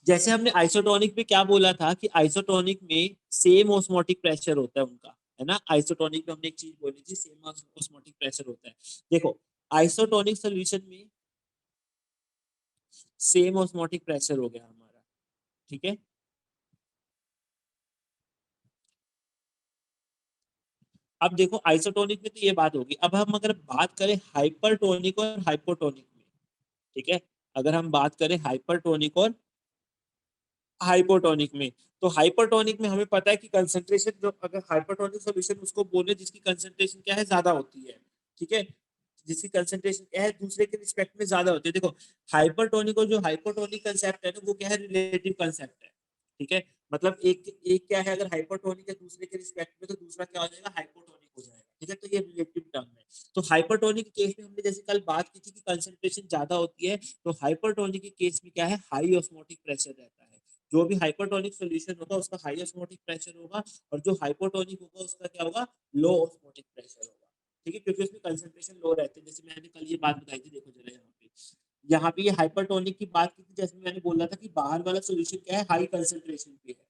जैसे हमने आइसोटोनिक में क्या बोला था कि आइसोटोनिक में सेम ऑस्मोटिक प्रेशर होता है उनका, है ना। आइसोटोनिक में हमने एक चीज बोली थी, सेम ऑस्मोटिक प्रेशर होता है। देखो आइसोटोनिक सोल्यूशन में सेम ऑस्मोटिक प्रेशर हो गया हमारा, ठीक है। अब देखो आइसोटोनिक में तो ये बात होगी। अब हम अगर बात करें हाइपरटोनिक और हाइपोटोनिक में, ठीक है, अगर हम बात करें हाइपरटोनिक और हाइपोटोनिक में, तो हाइपरटोनिक में हमें पता है कि कंसंट्रेशन, जो अगर हाइपरटोनिक सॉल्यूशन उसको बोले जिसकी कंसंट्रेशन क्या है, ज्यादा होती है, ठीक है, जिसकी कंसंट्रेशन क्या है दूसरे के रिस्पेक्ट में ज्यादा होती है। देखो हाइपरटोनिक और जो हाइपोटोनिक कंसेप्ट है ना, वो क्या है, रिलेटिव कंसेप्ट है, ठीक है। मतलब एक एक क्या है, अगर हाइपरटोनिक है दूसरे के रिस्पेक्ट में, तो दूसरा क्या हो जाएगा, हाइपोटोनिक हो जाएगा, ठीक है। तो ये रिलेटिव टर्म है। तो हाइपरटोनिक के केस में हमने जैसे कल बात की थी कि कंसंट्रेशन ज्यादा होती है, तो हाइपरटोनिक के केस में क्या है, हाई ऑस्मोटिक प्रेशर रहता है। जो भी हाइपरटोनिक सॉल्यूशन होगा उसका हाई ऑस्मोटिक प्रेशर होगा, और जो हाइपोटोनिक होगा उसका क्या होगा, लो ऑस्मोटिक प्रेशर होगा, ठीक है, क्योंकि उसमें कंसंट्रेशन लो रहते हैं। जैसे मैंने कल ये बात बताई थी, देखो जरा यहाँ पे ये हाइपरटोनिक की बात की थी, जैसे मैंने बोला था कि बाहर वाला सॉल्यूशन क्या है, हाई कंसंट्रेशन पे है,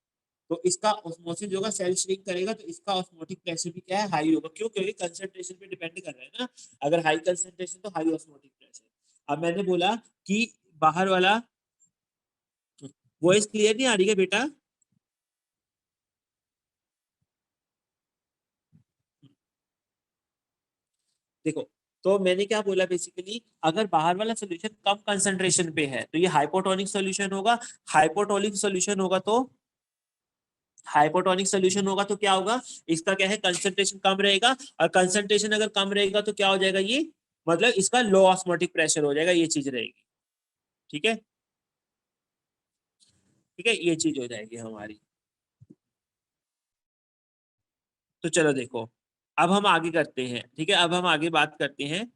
तो इसका ऑस्मोसिस होगा, सेल श्रिंक करेगा, तो इसका ऑस्मोटिक प्रेशर भी क्या है, हाई होगा। क्यों? क्योंकि कंसंट्रेशन पे डिपेंड कर रहा है ना। अगर हाई कंसंट्रेशन तो हाई ऑस्मोटिक प्रेशर। अब मैंने बोला कि बाहर वाला, वॉइस क्लियर नहीं आ रही है बेटा? देखो, तो मैंने क्या बोला बेसिकली, अगर बाहर वाला सोल्यूशन कम कंसंट्रेशन पे है तो ये हाइपोटोनिक सोल्यूशन होगा। हाइपोटोनिक सोल्यूशन होगा तो हाइपोटोनिक सोल्यूशन होगा तो क्या होगा, इसका क्या है, कंसंट्रेशन कम रहेगा, और कंसंट्रेशन अगर कम रहेगा तो क्या हो जाएगा ये, मतलब इसका लो ऑस्मोटिक प्रेशर हो जाएगा, ये चीज रहेगी, ठीक है, ठीक है, ये चीज हो जाएगी हमारी। तो चलो देखो, अब हम आगे करते हैं, ठीक है, अब हम आगे बात करते हैं।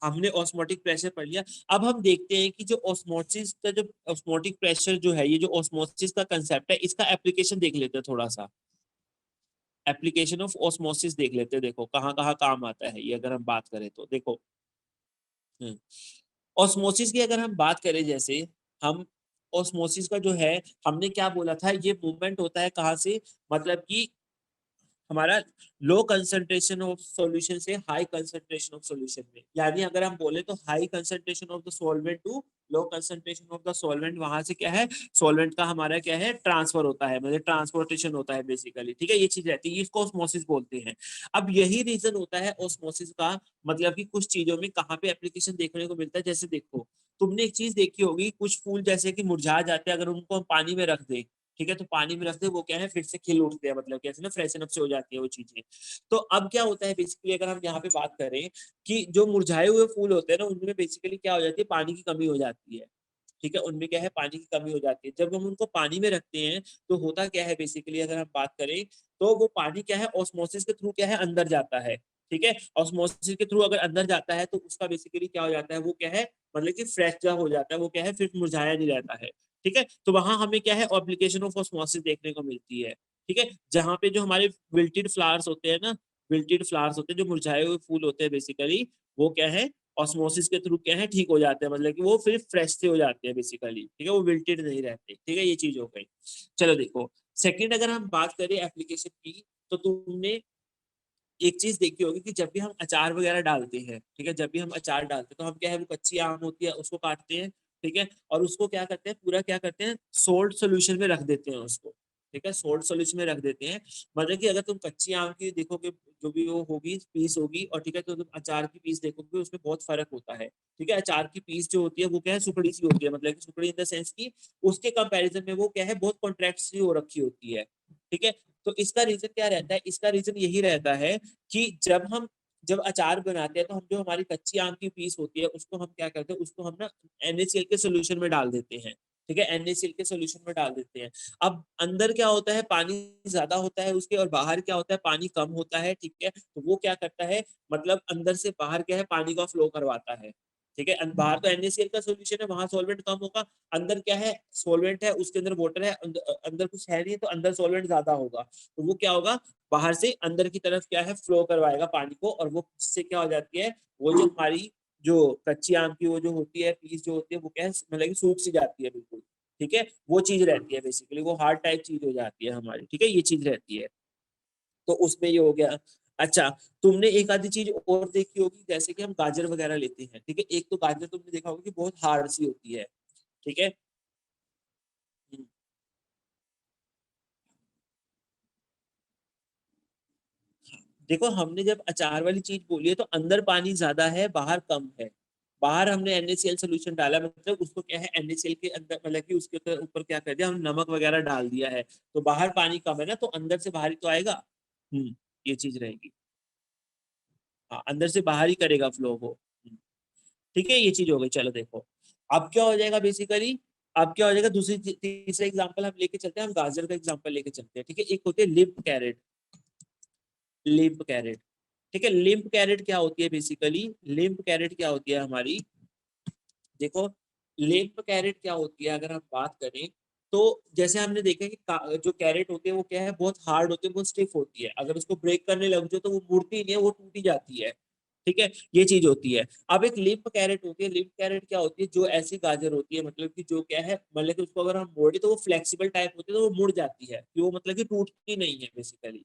हमने ऑस्मोटिक प्रेशर पढ़ लिया। अब हम देखते हैं कि जो ऑस्मोसिस का, जो ऑस्मोटिक प्रेशर जो है, ये जो ऑस्मोसिस का कंसेप्ट है, इसका एप्लीकेशन देख लेते हैं थोड़ा सा। एप्लीकेशन ऑफ ऑस्मोसिस देख लेते हैं, देखो कहाँ कहाँ काम आता है ये, अगर हम बात करें तो देखो। ऑस्मोसिस की अगर हम बात करें, जैसे हम ऑस्मोसिस का जो है, हमने क्या बोला था, ये मूवमेंट होता है कहाँ से, मतलब कि हमारा लो कंसंट्रेशन ऑफ सॉल्यूशन से हाई कंसंट्रेशन ऑफ सॉल्यूशन में, यानी अगर हम बोले तो high concentration of the solvent to low concentration of the solvent, वहां से क्या है, सॉल्वेंट का हमारा क्या है, ट्रांसफर होता है, मतलब ट्रांसपोर्टेशन होता है बेसिकली, ठीक है, ये चीज रहती है, इसको ऑस्मोसिस बोलते हैं। अब यही रीजन होता है ऑस्मोसिस का, मतलब कि कुछ चीजों में कहाँ पे एप्लीकेशन देखने को मिलता है। जैसे देखो, तुमने एक चीज देखी होगी, कुछ फूल जैसे कि मुरझा जाते हैं, अगर उनको हम पानी में रख दे, ठीक है, तो पानी में रखते वो क्या है, फिर से खिल उठते हैं, मतलब कैसे ना, फ्रेशन अप से हो जाती है वो चीजें। तो अब क्या होता है बेसिकली, अगर हम यहाँ पे बात करें कि जो मुरझाए हुए फूल होते हैं ना, उनमें बेसिकली क्या हो जाती है, पानी की कमी हो जाती है, ठीक है, उनमें क्या है, पानी की कमी हो जाती है। जब हम उनको पानी में रखते हैं तो होता क्या है बेसिकली, अगर हम बात करें तो वो पानी क्या है, ऑस्मोसिस के थ्रू क्या है, अंदर जाता है, ठीक है। ऑस्मोसिस के थ्रू अगर अंदर जाता है तो उसका बेसिकली क्या हो जाता है, वो क्या है, मतलब कि फ्रेश जा हो जाता है, वो क्या है, फिर मुरझाया नहीं रहता है, ठीक है। तो वहां हमें क्या है, एप्लीकेशन ऑफ ऑस्मोसिस देखने को मिलती है, ठीक है, जहाँ पे जो हमारे विल्टेड फ्लावर्स होते हैं ना, विल्टेड फ्लावर्स होते हैं, जो मुरझाए हुए फूल होते हैं बेसिकली, वो क्या है, ऑस्मोसिस के थ्रू क्या है, ठीक हो जाते हैं, मतलब कि वो फिर फ्रेश से हो जाते हैं बेसिकली, ठीक है, वो विल्टेड नहीं रहते, ठीक है, ये चीज हो गई। चलो देखो, सेकंड अगर हम बात करें एप्लीकेशन की, तो तुमने एक चीज देखी होगी कि जब भी हम अचार वगैरह डालते हैं, ठीक है, जब भी हम अचार डालते हैं तो हम क्या है, वो कच्ची आम होती है उसको काटते हैं, ठीक है, और उसको क्या करते हैं, पूरा क्या करते हैं, सोल्ट सोल्यूशन में रख देते हैं उसको, ठीक है, सोल्ट सोल्यूशन में रख देते हैं। मतलब कि अगर तुम कच्ची आम की देखोगे, जो भी वो होगी पीस होगी, और ठीक है, तो तुम अचार की पीस देखोगे, उसमें बहुत फर्क होता है, ठीक है। अचार की पीस जो होती है वो क्या है, सुखड़ी सी होती है, मतलब कि सुखड़ी इन द सेंस की उसके कंपैरिजन में वो क्या है, बहुत कॉन्ट्रैक्ट सी हो रखी होती है, ठीक है। तो इसका रीजन क्या रहता है, इसका रीजन यही रहता है कि जब अचार बनाते हैं तो हम जो हमारी कच्ची आम की पीस होती है उसको हम क्या करते हैं, उसको हम ना NaCl के सोल्यूशन में डाल देते हैं, ठीक है, NaCl के सोल्यूशन में डाल देते हैं। अब अंदर क्या होता है, पानी ज्यादा होता है उसके, और बाहर क्या होता है, पानी कम होता है, ठीक है। तो वो क्या करता है, मतलब अंदर से बाहर क्या है, पानी का फ्लो करवाता है, ठीक है। बाहर तो NaCl का सोल्यूशन है, वहां सॉल्वेंट कम होगा, अंदर क्या है, सॉल्वेंट है, उसके अंदर वाटर है, अंदर कुछ है नहीं, तो अंदर सॉल्वेंट ज्यादा होगा, तो वो क्या होगा, बाहर से अंदर की तरफ क्या है, फ्लो करवाएगा पानी को, और वो जिससे क्या हो जाती है, वो जो हमारी जो कच्ची आम की वो जो होती है पीस जो होती है, वो क्या है, मतलब कि सूख सी जाती है बिल्कुल, ठीक है, वो चीज रहती है बेसिकली, वो हार्ड टाइप चीज हो जाती है हमारी, ठीक है, ये चीज रहती है। तो उसमें ये हो गया। अच्छा, तुमने एक आधी चीज और देखी होगी, जैसे कि हम गाजर वगैरह लेते हैं, ठीक है, एक तो गाजर तुमने देखा होगा कि बहुत हार्ड सी होती है, ठीक है। हम्म, देखो हमने जब अचार वाली चीज बोली है तो अंदर पानी ज्यादा है, बाहर कम है। बाहर हमने NaCl सोल्यूशन डाला, मतलब उसको क्या है, NaCl के अंदर मतलब कि उसके ऊपर क्या कर दिया, हम नमक वगैरह डाल दिया है, तो बाहर पानी कम है ना, तो अंदर से बाहर ही तो आएगा। ये चीज रहेगी। हाँ, अंदर से बाहर ही करेगा फ्लो को। ठीक है, ये चीज हो गई। चलो देखो, अब क्या हो जाएगा बेसिकली, अब क्या हो जाएगा, दूसरी तीसरा एग्जांपल हम लेके चलते हैं, हम गाजर का एग्जांपल लेके चलते हैं, ठीक है। एक होती है लिम्प कैरेट, लिम्प कैरेट, ठीक है। लिम्प कैरेट क्या होती है बेसिकली, लिम्प कैरेट क्या होती है हमारी, देखो लिम्प कैरेट क्या होती है अगर हम बात करें, तो जैसे हमने देखा कि जो कैरेट होती है वो क्या है, बहुत हार्ड होती है, बहुत स्टिफ होती है, अगर उसको ब्रेक करने लग जाओ तो वो मुड़ती नहीं है, वो टूटी जाती है, ठीक है, ये चीज होती है। अब एक लिम्प कैरेट होती है, लिम्प कैरेट क्या होती है, जो ऐसी गाजर होती है, मतलब कि जो क्या है, मतलब कि उसको अगर हम मोड़े तो वो फ्लेक्सिबल टाइप होती है, तो वो मुड़ जाती है, कि वो मतलब कि टूटती नहीं है बेसिकली।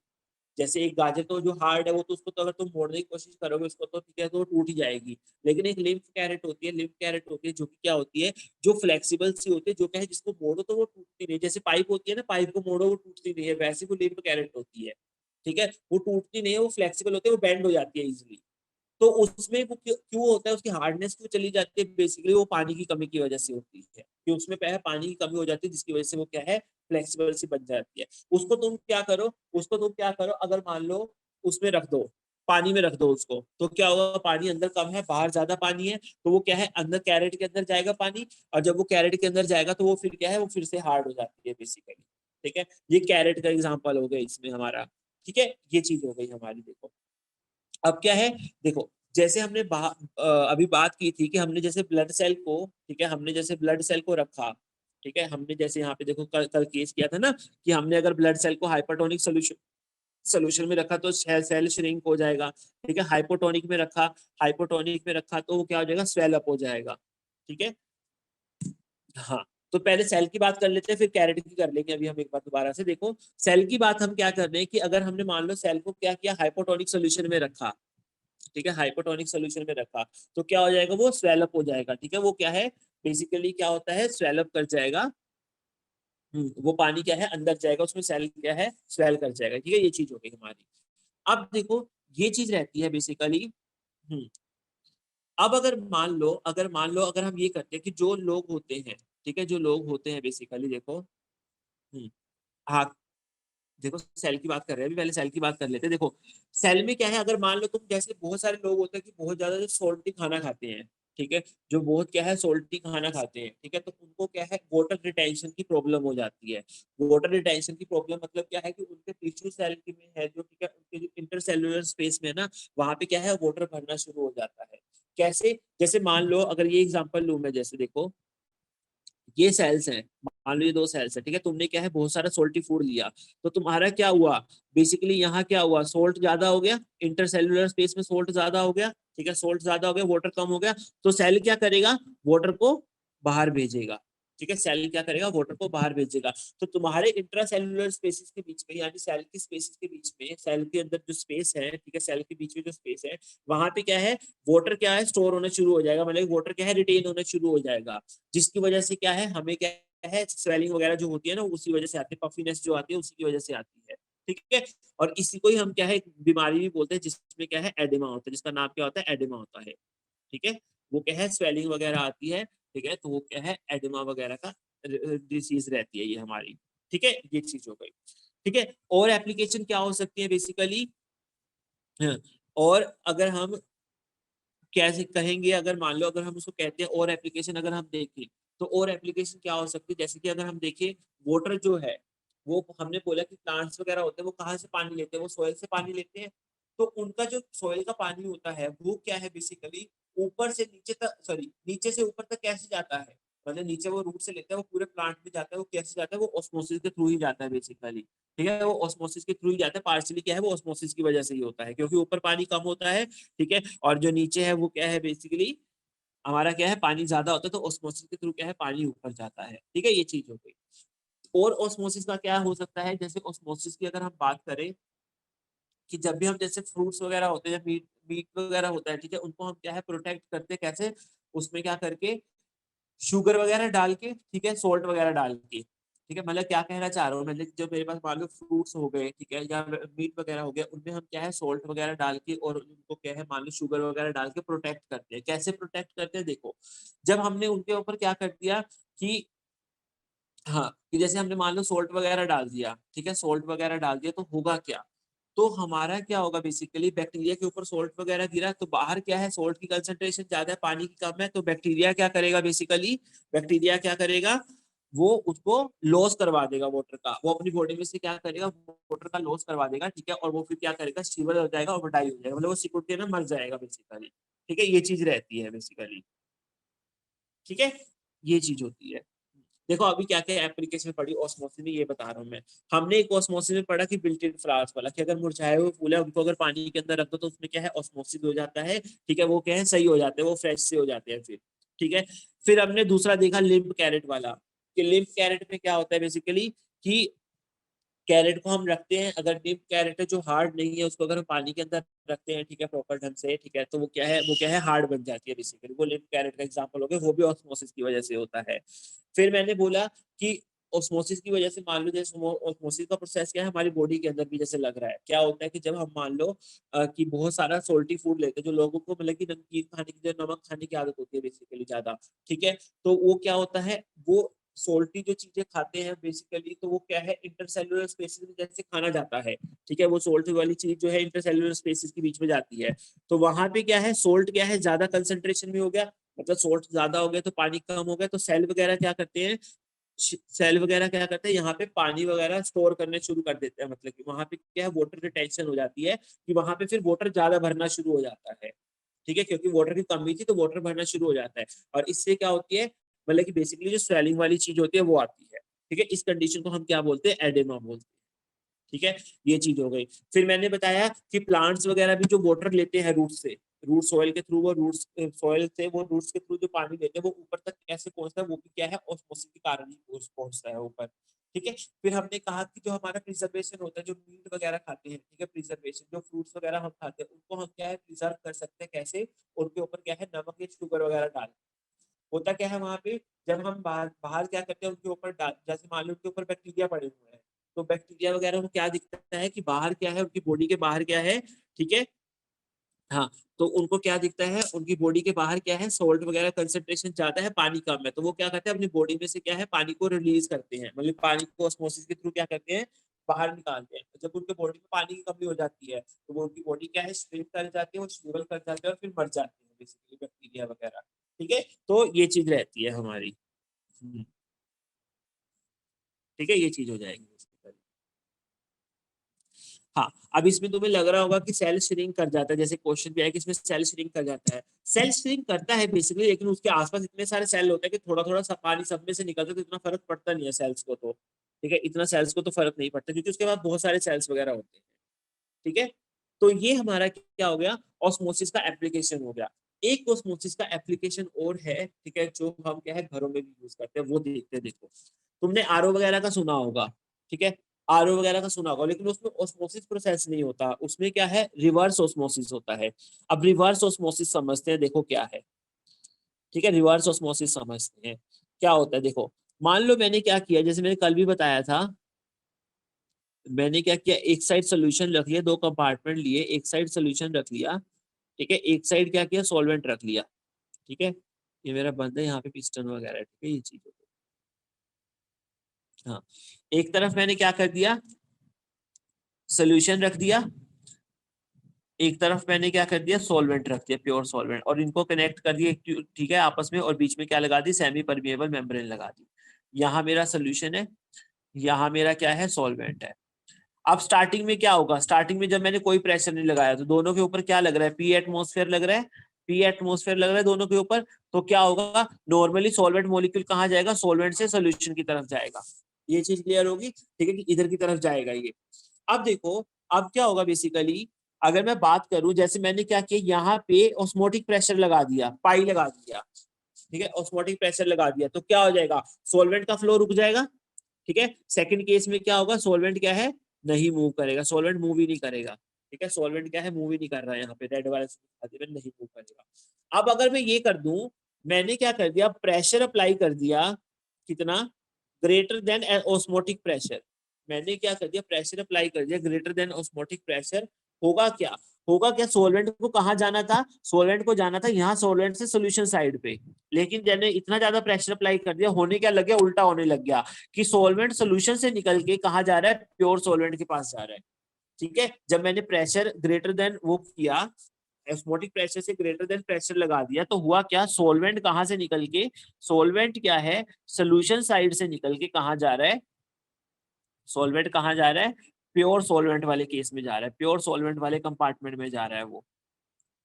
जैसे एक गाजर तो जो हार्ड है वो तो उसको तो अगर तुम मोड़ने की कोशिश करोगे उसको तो ठीक है, तो वो टूट ही जाएगी। लेकिन एक लिम्फ कैरेट होती है, लिम्फ कैरेट होती है जो कि क्या होती है, जो फ्लेक्सिबल सी होती है, जो क्या है, जिसको मोड़ो तो वो टूटती नहीं, जैसे पाइप होती है ना, पाइप को मोड़ो वो टूटती नहीं है, वैसे वो लिम्फ कैरेट होती है, ठीक है। वो टूटती नहीं है, वो फ्लेक्सिबल होती है, वो बेंड हो जाती है इजिली। तो उसमें वो क्यों क्यों होता है, उसकी हार्डनेस क्यों चली जाती है, बेसिकली वो पानी की कमी की वजह से होती है, कि उसमें क्या है, पानी की कमी हो जाती है, जिसकी वजह से वो क्या है, फ्लेक्सिबल सी बन जाती है। उसको तुम क्या करो, उसको तुम क्या करो, अगर मान लो उसमें रख दो, पानी में रख दो उसको, तो क्या होगा, पानी अंदर कम है, बाहर ज्यादा पानी है, तो वो क्या है, अंदर कैरेट के अंदर जाएगा पानी, और जब वो कैरेट के अंदर जाएगा तो वो फिर क्या है, वो फिर से हार्ड हो जाती है बेसिकली, ठीक है। ये कैरेट का एग्जाम्पल हो गया इसमें हमारा, ठीक है, ये चीज हो गई हमारी। देखो अब क्या है, देखो जैसे हमने अभी बात की थी कि हमने जैसे ब्लड सेल को, ठीक है, हमने जैसे ब्लड सेल को रखा, ठीक है, हमने जैसे यहाँ पे देखो कल कल केस किया था ना, कि हमने अगर ब्लड सेल को हाइपरटोनिक सोल्यूशन सोल्यूशन में रखा तो सेल श्रिंक हो जाएगा, ठीक है। हाइपोटोनिक में रखा, हाइपोटोनिक में रखा तो वो क्या हो जाएगा, स्वेल अप हो जाएगा, ठीक है। हाँ, तो पहले सेल की बात कर लेते हैं, फिर कैरेट की कर लेंगे। अभी हम एक बार दोबारा से देखो, सेल की बात हम क्या कर रहे हैं, कि अगर हमने मान लो सेल को क्या किया, हाइपोटोनिक सोल्यूशन में रखा, ठीक है, हाइपोटोनिक सोल्यूशन में रखा, तो क्या हो जाएगा, वो स्वेल अप हो जाएगा, ठीक है। वो क्या है, बेसिकली क्या होता है, स्वेल अप कर जाएगा। वो पानी क्या है, अंदर जाएगा, उसमें सेल क्या है, स्वेल कर जाएगा, ठीक है, ये चीज हो गई हमारी। अब देखो ये चीज रहती है बेसिकली। हम्म अब अगर हम ये करते हैं कि जो लोग होते हैं, ठीक है, जो लोग होते हैं बेसिकली, देखो। हाँ, देखो सेल की बात कर रहे हैं, अभी पहले सेल की बात कर लेते हैं। देखो सेल में क्या है, अगर मान लो तुम, जैसे बहुत सारे लोग होते हैं कि बहुत ज्यादा जो सोल्टी खाना खाते हैं, ठीक है, जो बहुत क्या है सोल्टी खाना खाते हैं, ठीक है, तो उनको क्या है, वाटर रिटेंशन की प्रॉब्लम हो जाती है। वाटर रिटेंशन की प्रॉब्लम मतलब क्या है, कि उनके टिश्यू सेल की में है जो, ठीक है, उनके जो इंटरसेल्युलर स्पेस में है ना, वहां पे क्या है, वाटर भरना शुरू हो जाता है। कैसे, जैसे मान लो अगर ये एग्जांपल लूं मैं, जैसे देखो ये सेल्स हैं, मान लो ये दो सेल्स है, ठीक है, तुमने क्या है, बहुत सारा सोल्टी फूड लिया, तो तुम्हारा क्या हुआ, बेसिकली यहाँ क्या हुआ, सोल्ट ज्यादा हो गया, इंटरसेल्युलर स्पेस में सोल्ट ज्यादा हो गया, ठीक है, सोल्ट ज्यादा हो गया, वाटर कम हो गया, तो सेल क्या करेगा, वाटर को बाहर भेजेगा, ठीक है, सेल क्या करेगा, वाटर को बाहर भेजेगा। तो तुम्हारे इंट्रासेल्युलर स्पेसिस के बीच में, यानी सेल की स्पेसिस के बीच में, सेल के अंदर जो स्पेस है, ठीक है, सेल के बीच में जो स्पेस है, वहां पे क्या है, वाटर क्या है, स्टोर होना शुरू हो जाएगा, मतलब वाटर क्या है, रिटेन होना शुरू हो जाएगा, जिसकी वजह से क्या है, हमें क्या है, स्वेलिंग वगैरह जो होती है ना, उसी वजह से आती है, पफिनेस जो आती है उसी की वजह से आती है, ठीक है। और इसी को ही हम क्या है, एक बीमारी भी बोलते हैं, जिसमें क्या है, एडिमा होता है, जिसका नाम क्या होता है, एडिमा होता है, ठीक है। वो क्या है, स्वेलिंग वगैरह आती है, ठीक है, तो वो क्या है, एडिमा वगैरह का डिसीज रहती है ये हमारी, ठीक है, ये चीज हो गई, ठीक है। और एप्लीकेशन क्या हो सकती है बेसिकली, और अगर हम कैसे कहेंगे, अगर मान लो अगर हम उसको कहते हैं और एप्लीकेशन, अगर हम देखें तो और एप्लीकेशन क्या हो सकती है, जैसे कि अगर हम देखें, वाटर जो है, वो हमने बोला कि प्लांट्स वगैरह होते हैं वो कहाँ से पानी लेते हैं, वो सोयल से पानी लेते हैं। तो उनका जो सोयल का पानी होता है वो क्या है बेसिकली, ऊपर से नीचे तक, सॉरी, नीचे से ऊपर तक कैसे जाता है, मतलब नीचे वो रूट से लेता है, वो पूरे प्लांट में जाता है, वो कैसे जाता है, वो ऑस्मोसिस के थ्रू ही जाता है बेसिकली, ठीक है, वो ऑस्मोसिस के थ्रू ही जाता है, पार्शली क्या है, वो ऑस्मोसिस की वजह से ही होता है, क्योंकि ऊपर पानी कम होता है, ठीक है, और जो नीचे है वो क्या है बेसिकली, हमारा क्या है, पानी ज्यादा होता है तो ऑस्मोसिस के थ्रू क्या है, पानी ऊपर जाता है। ठीक है, ये चीज हो गई। और ऑस्मोसिस का क्या हो सकता है, जैसे ऑस्मोसिस की अगर हम बात करें कि जब भी हम जैसे फ्रूट्स वगैरह होते हैं, मीट मीट वगैरह होता है, ठीक है, उनको हम क्या है प्रोटेक्ट करते हैं कैसे, उसमें क्या करके, शुगर वगैरह डाल के, ठीक है, सॉल्ट वगैरह डाल के। ठीक है, मतलब क्या कहना चाह रहा हूँ मैं, जो मेरे पास मान लो फ्रूट्स हो गए, ठीक है, या मीट वगैरह हो गया, उनमें हम क्या है सॉल्ट वगैरह डाल के और उनको क्या है मान लो शुगर वगैरह डाल के प्रोटेक्ट करते हैं। कैसे प्रोटेक्ट करते हैं, देखो, जब हमने उनके ऊपर क्या कर दिया कि, हाँ, कि जैसे हमने मान लो सॉल्ट वगैरह डाल दिया, ठीक है, सॉल्ट वगैरह डाल दिया तो होगा क्या, तो हमारा क्या होगा, बेसिकली बैक्टीरिया के ऊपर सॉल्ट वगैरह गिरा तो बाहर क्या है, सॉल्ट की कंसंट्रेशन ज्यादा है, पानी की कम है, तो बैक्टीरिया क्या करेगा, बेसिकली बैक्टीरिया क्या करेगा, वो उसको लॉस करवा देगा वाटर का, वो अपनी बॉडी में से क्या करेगा, वाटर का लॉस करवा देगा। ठीक है, और वो फिर क्या करेगा, स्टीबल हो जाएगा और डाई हो जाएगा, मतलब वो सिकुड़ के ना मर जाएगा बेसिकली। ठीक है, ये चीज रहती है बेसिकली। ठीक है, ये चीज होती है। देखो अभी क्या क्या एप्लीकेशन पढ़ी ऑस्मोसिस में, ये बता रहा हूँ मैं। हमने एक ऑस्मोसिस में पढ़ा कि बिल्ट इन फ्लावर्स वाला, कि अगर मुरझाए हुए फूल है उनको अगर पानी के अंदर रख दो तो उसमें क्या है, ऑस्मोसिस हो जाता है। ठीक है, वो क्या है, सही हो जाते हैं, वो फ्रेश से हो जाते हैं फिर। ठीक है, फिर हमने दूसरा देखा लिम्प कैरेट वाला, कि लिम्प कैरेट में क्या होता है बेसिकली, कि कैरेट को हम रखते हैं, अगर डीप कैरेट है जो हार्ड नहीं है उसको अगर हम पानी के अंदर रखते हैं, ठीक है, प्रॉपर ढंग से, ठीक है, तो वो क्या है, वो क्या है, हार्ड बन जाती है बेसिकली, वो लिप कैरेट का एग्जांपल हो गया, वो भी ऑस्मोसिस की वजह से होता है। फिर मैंने बोला कि ऑस्मोसिस की वजह से मान लो जैसे ऑस्मोसिस का प्रोसेस क्या है हमारी बॉडी के अंदर भी जैसे लग रहा है, क्या होता है कि जब हम मान लो कि बहुत सारा सोल्टी फूड लेते हैं, जो लोगों को मतलब कि नमकीन खाने की, जो नमक खाने की आदत होती है बेसिकली ज्यादा, ठीक है, तो वो क्या होता है, वो सोल्टी जो चीजें खाते हैं बेसिकली, तो वो क्या है, इंटरसेल्युलर स्पेसिस में जैसे खाना जाता है, ठीक है, वो सोल्ट वाली चीज जो है इंटरसेल्युलर स्पेसिस के बीच में जाती है, तो वहां पे क्या है, सोल्ट क्या है, ज्यादा कंसंट्रेशन में हो गया, मतलब सोल्ट ज्यादा हो गया तो पानी कम हो गया, तो सेल वगैरह क्या करते हैं, सेल वगैरह क्या करते हैं, यहाँ पे पानी वगैरह स्टोर करने शुरू कर देते हैं, मतलब कि वहां पे क्या है, वाटर रिटेंशन हो जाती है, कि वहां पे फिर वाटर ज्यादा भरना शुरू हो जाता है। ठीक है, क्योंकि वाटर की कमी थी तो वाटर भरना शुरू हो जाता है, और इससे क्या होती है, मतलब कि बेसिकली जो स्वेलिंग वाली चीज होती है वो आती है। ठीक है, इस कंडीशन को हम क्या बोलते हैं, एडेमा बोलते हैं। ठीक है, ये चीज हो गई। फिर मैंने बताया कि प्लांट्स वगैरह भी जो वाटर लेते हैं रूट से, रूट सॉइल के थ्रू, वो रूट्स सॉइल से वो रूट्स के थ्रू जो पानी लेते हैं वो ऊपर तक कैसे पहुंचता है, वो भी क्या है, ऑस्मोसिस के कारण ही पहुंचता है ऊपर। ठीक है, फिर हमने कहा कि जो हमारा प्रिजर्वेशन होता है, जो मीट वगैरह खाते हैं, ठीक है, प्रिजर्वेशन जो फ्रूट्स वगैरह हम खाते हैं उनको हम क्या है, प्रिजर्व कर सकते हैं कैसे, उनके ऊपर क्या है, नमक या शुगर वगैरह डाल, होता क्या है वहां पे, जब हम बाहर बाहर क्या करते हैं उनके ऊपर जैसे मान लो उनके ऊपर बैक्टीरिया पड़े हुए हैं, तो बैक्टीरिया वगैरह को क्या दिखता है कि बाहर क्या है, उनकी बॉडी के बाहर क्या है, ठीक है, हाँ, तो उनको क्या दिखता है, उनकी बॉडी के बाहर क्या है, सॉल्ट वगैरह कंसंट्रेशन ज्यादा है, पानी कम है, तो वो क्या करते हैं, अपनी बॉडी में से क्या है, पानी को रिलीज करते हैं, मतलब पानी को ऑस्मोसिस के थ्रू क्या करते हैं, बाहर निकालते हैं। जब उनके बॉडी में पानी की कमी हो जाती है तो वो उनकी बॉडी क्या है, स्ट्रेन कर जाती है, वो स्टेबल कर जाते हैं और फिर मर जाते हैं बेसिकली बैक्टीरिया वगैरह। ठीक है, तो ये चीज रहती है हमारी। ठीक है, ये चीज हो जाएगी basically। हाँ, अब इसमें तुम्हें लग रहा होगा कि सेल श्रिंक कर जाता है, जैसे क्वेश्चन भी है कि इसमें सेल श्रिंक कर जाता है। सेल श्रिंक करता है बेसिकली, लेकिन उसके आसपास इतने सारे सेल होते हैं कि थोड़ा थोड़ा सा पानी सब में से निकलता है तो इतना फर्क पड़ता नहीं है सेल्स को, तो ठीक है, इतना सेल्स को तो फर्क नहीं पड़ता क्योंकि उसके बाद बहुत सारे सेल्स वगैरह होते हैं। ठीक है, तो ये हमारा क्या हो गया, ऑस्मोसिस का एप्लीकेशन हो गया। एक ऑस्मोसिस का एप्लीकेशन और है, ठीक है, जो हम क्या है घरों में भी यूज करते हैं, वो देखते हैं। देखो, तुमने आरओ वगैरह का सुना होगा, ठीक है, आरओ वगैरह का सुना होगा, लेकिन उसमें ऑस्मोसिस प्रोसेस नहीं होता, उसमें क्या है, रिवर्स ऑस्मोसिस होता है। अब रिवर्स ऑस्मोसिस समझते हैं, देखो क्या है। ठीक है, रिवर्स ऑस्मोसिस समझते हैं क्या होता है। देखो, मान लो मैंने क्या किया, जैसे मैंने कल भी बताया था, मैंने क्या किया, एक साइड सोल्यूशन रख लिया, दो कंपार्टमेंट लिए, एक साइड सोल्यूशन रख लिया, ठीक है, एक साइड क्या किया, सॉल्वेंट रख लिया। ठीक है, ये मेरा बंद है, यहाँ पे पिस्टन वगैरह है, ठीक है, ये चीज। हाँ, एक तरफ मैंने क्या कर दिया, सोल्यूशन रख दिया, एक तरफ मैंने क्या कर दिया, सॉल्वेंट रख दिया, प्योर सॉल्वेंट, और इनको कनेक्ट कर दिया ठीक है आपस में, और बीच में क्या लगा दी, सेमी परमिएबल मेम्ब्रेन लगा दी। यहाँ मेरा सोल्यूशन है, यहाँ मेरा क्या है, सॉल्वेंट है। अब स्टार्टिंग में क्या होगा, स्टार्टिंग में जब मैंने कोई प्रेशर नहीं लगाया तो दोनों के ऊपर क्या लग रहा है, पी एटमोस्फेयर लग रहा है, पी एटमोस्फेयर लग रहा है दोनों के ऊपर, तो क्या होगा, नॉर्मली सॉल्वेंट मॉलिक्यूल कहाँ जाएगा, सॉल्वेंट से सोल्यूशन की तरफ जाएगा। ये चीज क्लियर होगी, ठीक है, कि इधर की तरफ जाएगा ये। अब देखो, अब क्या होगा बेसिकली, अगर मैं बात करूं, जैसे मैंने क्या किया, यहाँ पे ऑस्मोटिक प्रेशर लगा दिया, पाई लगा दिया, ठीक है, ऑस्मोटिक प्रेशर लगा दिया तो क्या हो जाएगा, सॉल्वेंट का फ्लो रुक जाएगा। ठीक है, सेकंड केस में क्या होगा, सॉल्वेंट क्या है, नहीं मूव करेगा, सॉल्वेंट मूव ही नहीं करेगा। ठीक है, सॉल्वेंट क्या है, मूव ही नहीं कर रहा है, यहाँ पे रेड वाले में नहीं मूव करेगा। अब अगर मैं ये कर दूं, मैंने क्या कर दिया, प्रेशर अप्लाई कर दिया, कितना, ग्रेटर देन ऑस्मोटिक प्रेशर। मैंने क्या कर दिया, प्रेशर अप्लाई कर दिया ग्रेटर देन ऑस्मोटिक प्रेशर। होगा क्या, होगा क्या, सोलवेंट को कहाँ जाना था, सोलवेंट को जाना था यहाँ सोलवेंट से सोल्यूशन साइड पे। लेकिन मैंने इतना ज्यादा प्रेशर अप्लाई कर दिया, होने क्या लग गया, उल्टा होने लग गया कि सोलवेंट सोल्यूशन से निकल के कहाँ जा रहा है, प्योर सोलवेंट के पास जा रहा है। ठीक है, जब मैंने प्रेशर ग्रेटर देन वो किया, ऑस्मोटिक प्रेशर से ग्रेटर देन प्रेशर लगा दिया, तो हुआ क्या, सोलवेंट कहाँ से निकल के, सोलवेंट क्या है, सोल्यूशन साइड से निकल के कहाँ जा रहा है, सॉल्वेंट कहाँ जा रहा है, प्योर सॉल्वेंट वाले केस में जा रहा है, प्योर सॉल्वेंट वाले कंपार्टमेंट में जा रहा है वो।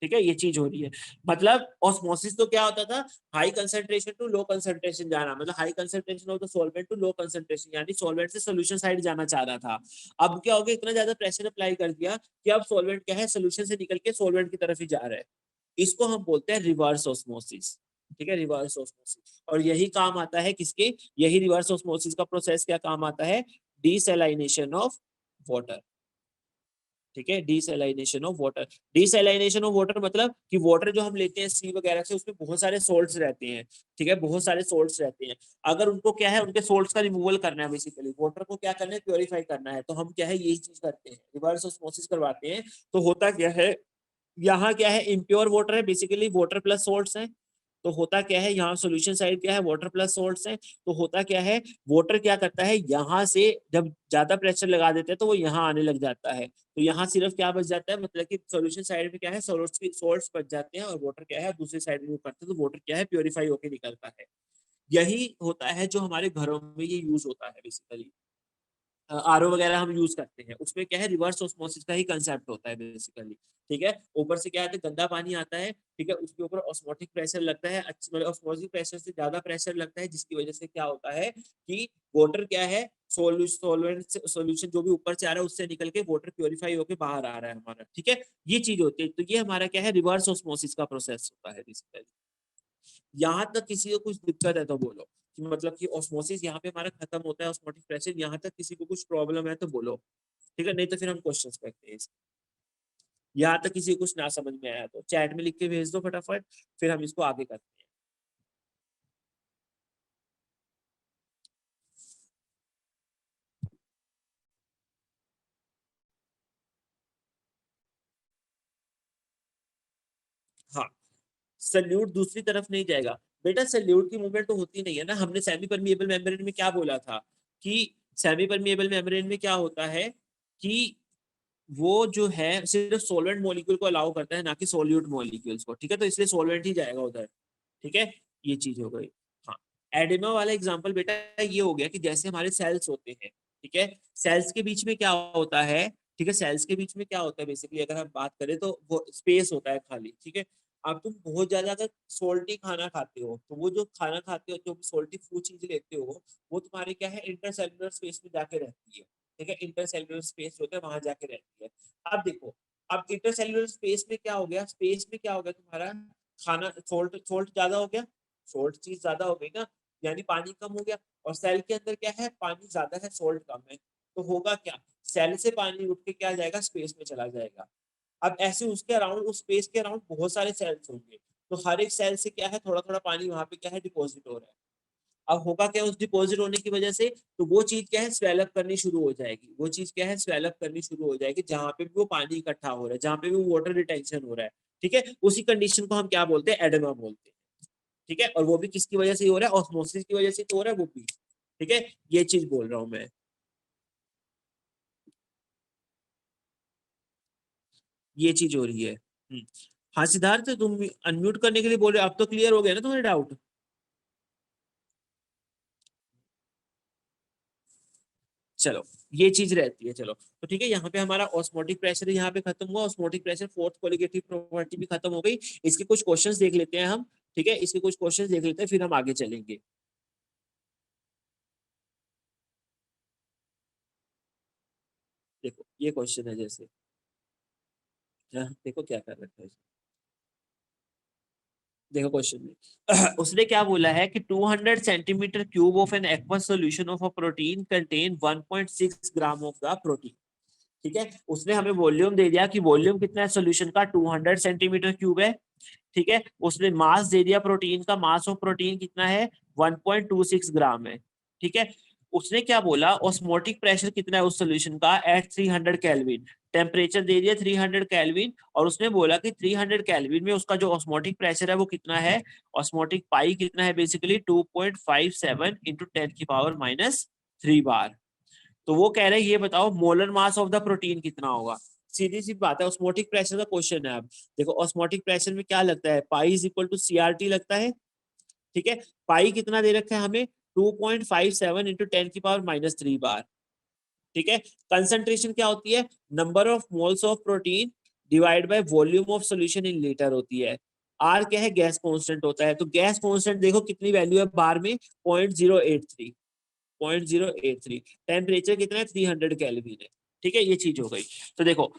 ठीक है, ये चीज हो रही है। मतलब ऑस्मोसिस तो क्या होता था, high concentration to low concentration जाना, मतलब high concentration of the solvent to low concentration, यानी सॉल्वेंट से सोल्यूशन साइड जाना चाह रहा था। अब क्या हो गया, इतना ज्यादा प्रेशर अप्लाई कर दिया कि अब सॉल्वेंट क्या है, सोल्यूशन से निकल के सॉल्वेंट की तरफ ही जा रहा है। इसको हम बोलते हैं रिवर्स ऑस्मोसिस। ठीक है, रिवर्स ऑस्मोसिस। और यही काम आता है किसके, यही रिवर्स ऑस्मोसिस का प्रोसेस क्या काम आता है, डीसैलाइनेशन ऑफ वाटर। ठीक है, डीसैलाइनेशन ऑफ वाटर। डीसैलाइनेशन ऑफ वाटर मतलब कि वाटर जो हम लेते हैं सी वगैरह से, उसमें बहुत सारे सोल्ट्स रहते हैं। ठीक है, बहुत सारे सोल्ट्स रहते हैं। अगर उनको क्या है, उनके सोल्ट्स का रिमूवल करना है, बेसिकली वाटर को क्या करना है, प्योरीफाई करना है, तो हम क्या है, यही चीज करते हैं, रिवर्स ऑस्मोसिस करवाते हैं। तो होता क्या है, यहाँ क्या है, इम्प्योर वाटर है, बेसिकली वाटर प्लस सोल्ट्स है। तो होता क्या है, यहाँ सोल्यूशन साइड क्या है, वाटर प्लस सोल्ट्स है। तो होता क्या है, वाटर क्या करता है, यहाँ से जब ज्यादा प्रेशर लगा देते हैं तो वो यहाँ आने लग जाता है, तो यहाँ सिर्फ क्या बच जाता है, मतलब कि सोल्यूशन साइड में क्या है, सोल्ट्स बच जाते हैं, और वाटर क्या है दूसरी साइड में करते हैं, तो वाटर क्या है, प्योरीफाई होकर निकलता है। यही होता है जो हमारे घरों में ये यूज होता है बेसिकली। आरओ वगैरह हम यूज करते हैं, उसमें क्या है, रिवर्स ऑस्मोसिस का ही कंसेप्ट होता है बेसिकली। ठीक है, ऊपर से क्या है, गंदा पानी आता है, ठीक है, उसके ऊपर ऑस्मोटिक प्रेशर लगता है, मतलब ऑस्मोटिक प्रेशर से ज्यादा प्रेशर लगता है, जिसकी वजह से क्या होता है कि वाटर क्या है, सोलवेंट सोल्यूशन जो भी ऊपर से आ रहा है उससे निकल के वाटर प्योरीफाई होकर बाहर आ रहा है हमारा। ठीक है, ये चीज होती है, तो ये हमारा क्या है, रिवर्स ऑस्मोसिस का प्रोसेस होता है बेसिकली। यहाँ तक किसी को कुछ दिक्कत है तो बोलो, कि मतलब कि ऑस्मोसिस यहाँ पे हमारा खत्म होता है, ऑस्मोटिक प्रेशर, यहाँ तक किसी को कुछ प्रॉब्लम है तो बोलो। ठीक है, नहीं तो फिर हम क्वेश्चंस करते हैं। यहाँ तक किसी को कुछ ना समझ में आया तो चैट में लिख के भेज दो फटाफट, फिर हम इसको आगे करते हैं। हाँ, सल्यूट दूसरी तरफ नहीं जाएगा। बेटा सल्यूट की मूवमेंट तो होती नहीं है ना, हमने सेमी परमिएबल मेम्ब्रेन में क्या बोला था, कि सेमी परमिएबल मेम्ब्रेन में क्या होता है कि वो जो है सिर्फ सोलवेंट मॉलिक्यूल को अलाउ करता है, ना कि सोल्यूट मॉलिक्यूल्स को। ठीक है, तो इसलिए सोलवेंट ही जाएगा उधर। ठीक है, ये चीज हो गई। हाँ, एडिमा वाला एग्जांपल बेटा ये हो गया कि जैसे हमारे सेल्स होते हैं, ठीक है, सेल्स के बीच में क्या होता है, ठीक है, सेल्स के बीच में क्या होता है बेसिकली, अगर हम बात करें तो वो स्पेस होता है खाली। ठीक है, अब तुम बहुत ज्यादा अगर सोल्टी खाना खाते हो, तो वो जो खाना खाते हो, जो सोल्टी फूड चीज लेते हो, वो तुम्हारे क्या है, इंटरसेलुलर स्पेस में जाके रहती है। ठीक है, इंटरसेलुलर स्पेस होता है, वहां जाके रहती है। अब देखो, अब इंटरसेलुलर स्पेस में क्या हो गया, स्पेस में क्या हो गया तुम्हारा, खाना सोल्ट सोल्ट ज्यादा हो गया, सोल्ट चीज ज्यादा हो गई ना, यानी पानी कम हो गया। और सेल के अंदर क्या है, पानी ज्यादा है, सोल्ट कम है, तो होगा क्या, सेल से पानी उठ के क्या जाएगा, स्पेस में चला जाएगा। अब ऐसे उसके अराउंड, उस स्पेस के अराउंड बहुत सारे सेल्स होंगे, तो हर एक सेल से क्या है, थोड़ा थोड़ा पानी वहां पे क्या है, डिपॉजिट हो रहा है। अब होगा क्या, उस डिपॉजिट होने की वजह से, तो वो चीज क्या है, स्वेलअप करनी शुरू हो जाएगी, वो चीज क्या है, स्वेलअप करनी शुरू हो जाएगी, जहां पे भी वो पानी इकट्ठा हो रहा है, जहां पे भी वाटर रिटेंशन हो रहा है। ठीक है, उसी कंडीशन को हम क्या बोलते हैं, एडेमा बोलते हैं। ठीक है, और वो भी किसकी वजह से ही हो रहा है, ऑस्मोसिस की वजह से तो हो रहा है वो भी। ठीक है, ये चीज बोल रहा हूँ मैं। ये चीज हो रही है। हाँ सिद्धार्थ, तुम अनम्यूट करने के लिए बोल रहे हो, अब तो क्लियर हो गया ना तुम्हारे डाउट। चलो, ये चीज रहती है। चलो, तो ठीक है, यहाँ पे हमारा ऑस्मोटिक प्रेशर यहाँ पे खत्म हुआ, osmotic pressure fourth colligative property भी खत्म हो गई। इसके कुछ क्वेश्चंस देख लेते हैं हम। ठीक है, इसके कुछ क्वेश्चंस देख लेते हैं, फिर हम आगे चलेंगे। देखो ये क्वेश्चन है जैसे, हाँ, देखो क्या कर रखा है। देखो क्वेश्चन में उसने क्या बोला है कि 200 centimetre cube of an aqueous solution of a protein contain 1.6 gram of the protein. ठीक है, उसने हमें वॉल्यूम दे दिया कि वॉल्यूम कितना है सॉल्यूशन का, 200 सेंटीमीटर क्यूब है। ठीक है, उसने मास दे दिया प्रोटीन का, मास ऑफ प्रोटीन कितना है 1.26 ग्राम है। ठीक है, उसने क्या बोला ऑस्मोटिक प्रेशर कितना है उस सॉल्यूशन का एट 300 केल्विन, टेम्परेचर दे दिया 300 केल्विन, और उसने बोला कि 300 केल्विन में उसका जो ऑस्मोटिक प्रेशर है वो कितना है, ऑस्मोटिक पाई कितना है बेसिकली 2.57 इंटू 10⁻³ बार। तो वो कह रहे हैं ये बताओ molar mass of the protein कितना होगा। सीधी सी बात है, ऑस्मोटिक प्रेशर का क्वेश्चन है। अब देखो ऑस्मोटिक प्रेशर में क्या लगता है, pi is equal to CRT लगता है। ठीक है, पाई कितना दे रखा है हमें 2.57 इंटू 10⁻³ बार। ठीक है, कंसंट्रेशन क्या होती है, number of moles of protein divide by volume of solution in litre होती है। आर क्या है, गैस कांस्टेंट होता है। तो गैस कांस्टेंट देखो कितनी वैल्यू है बार में 0.083, 0.083। टेम्परेचर कितना है 300 केल्विन है। ठीक है, ये चीज हो गई। तो देखो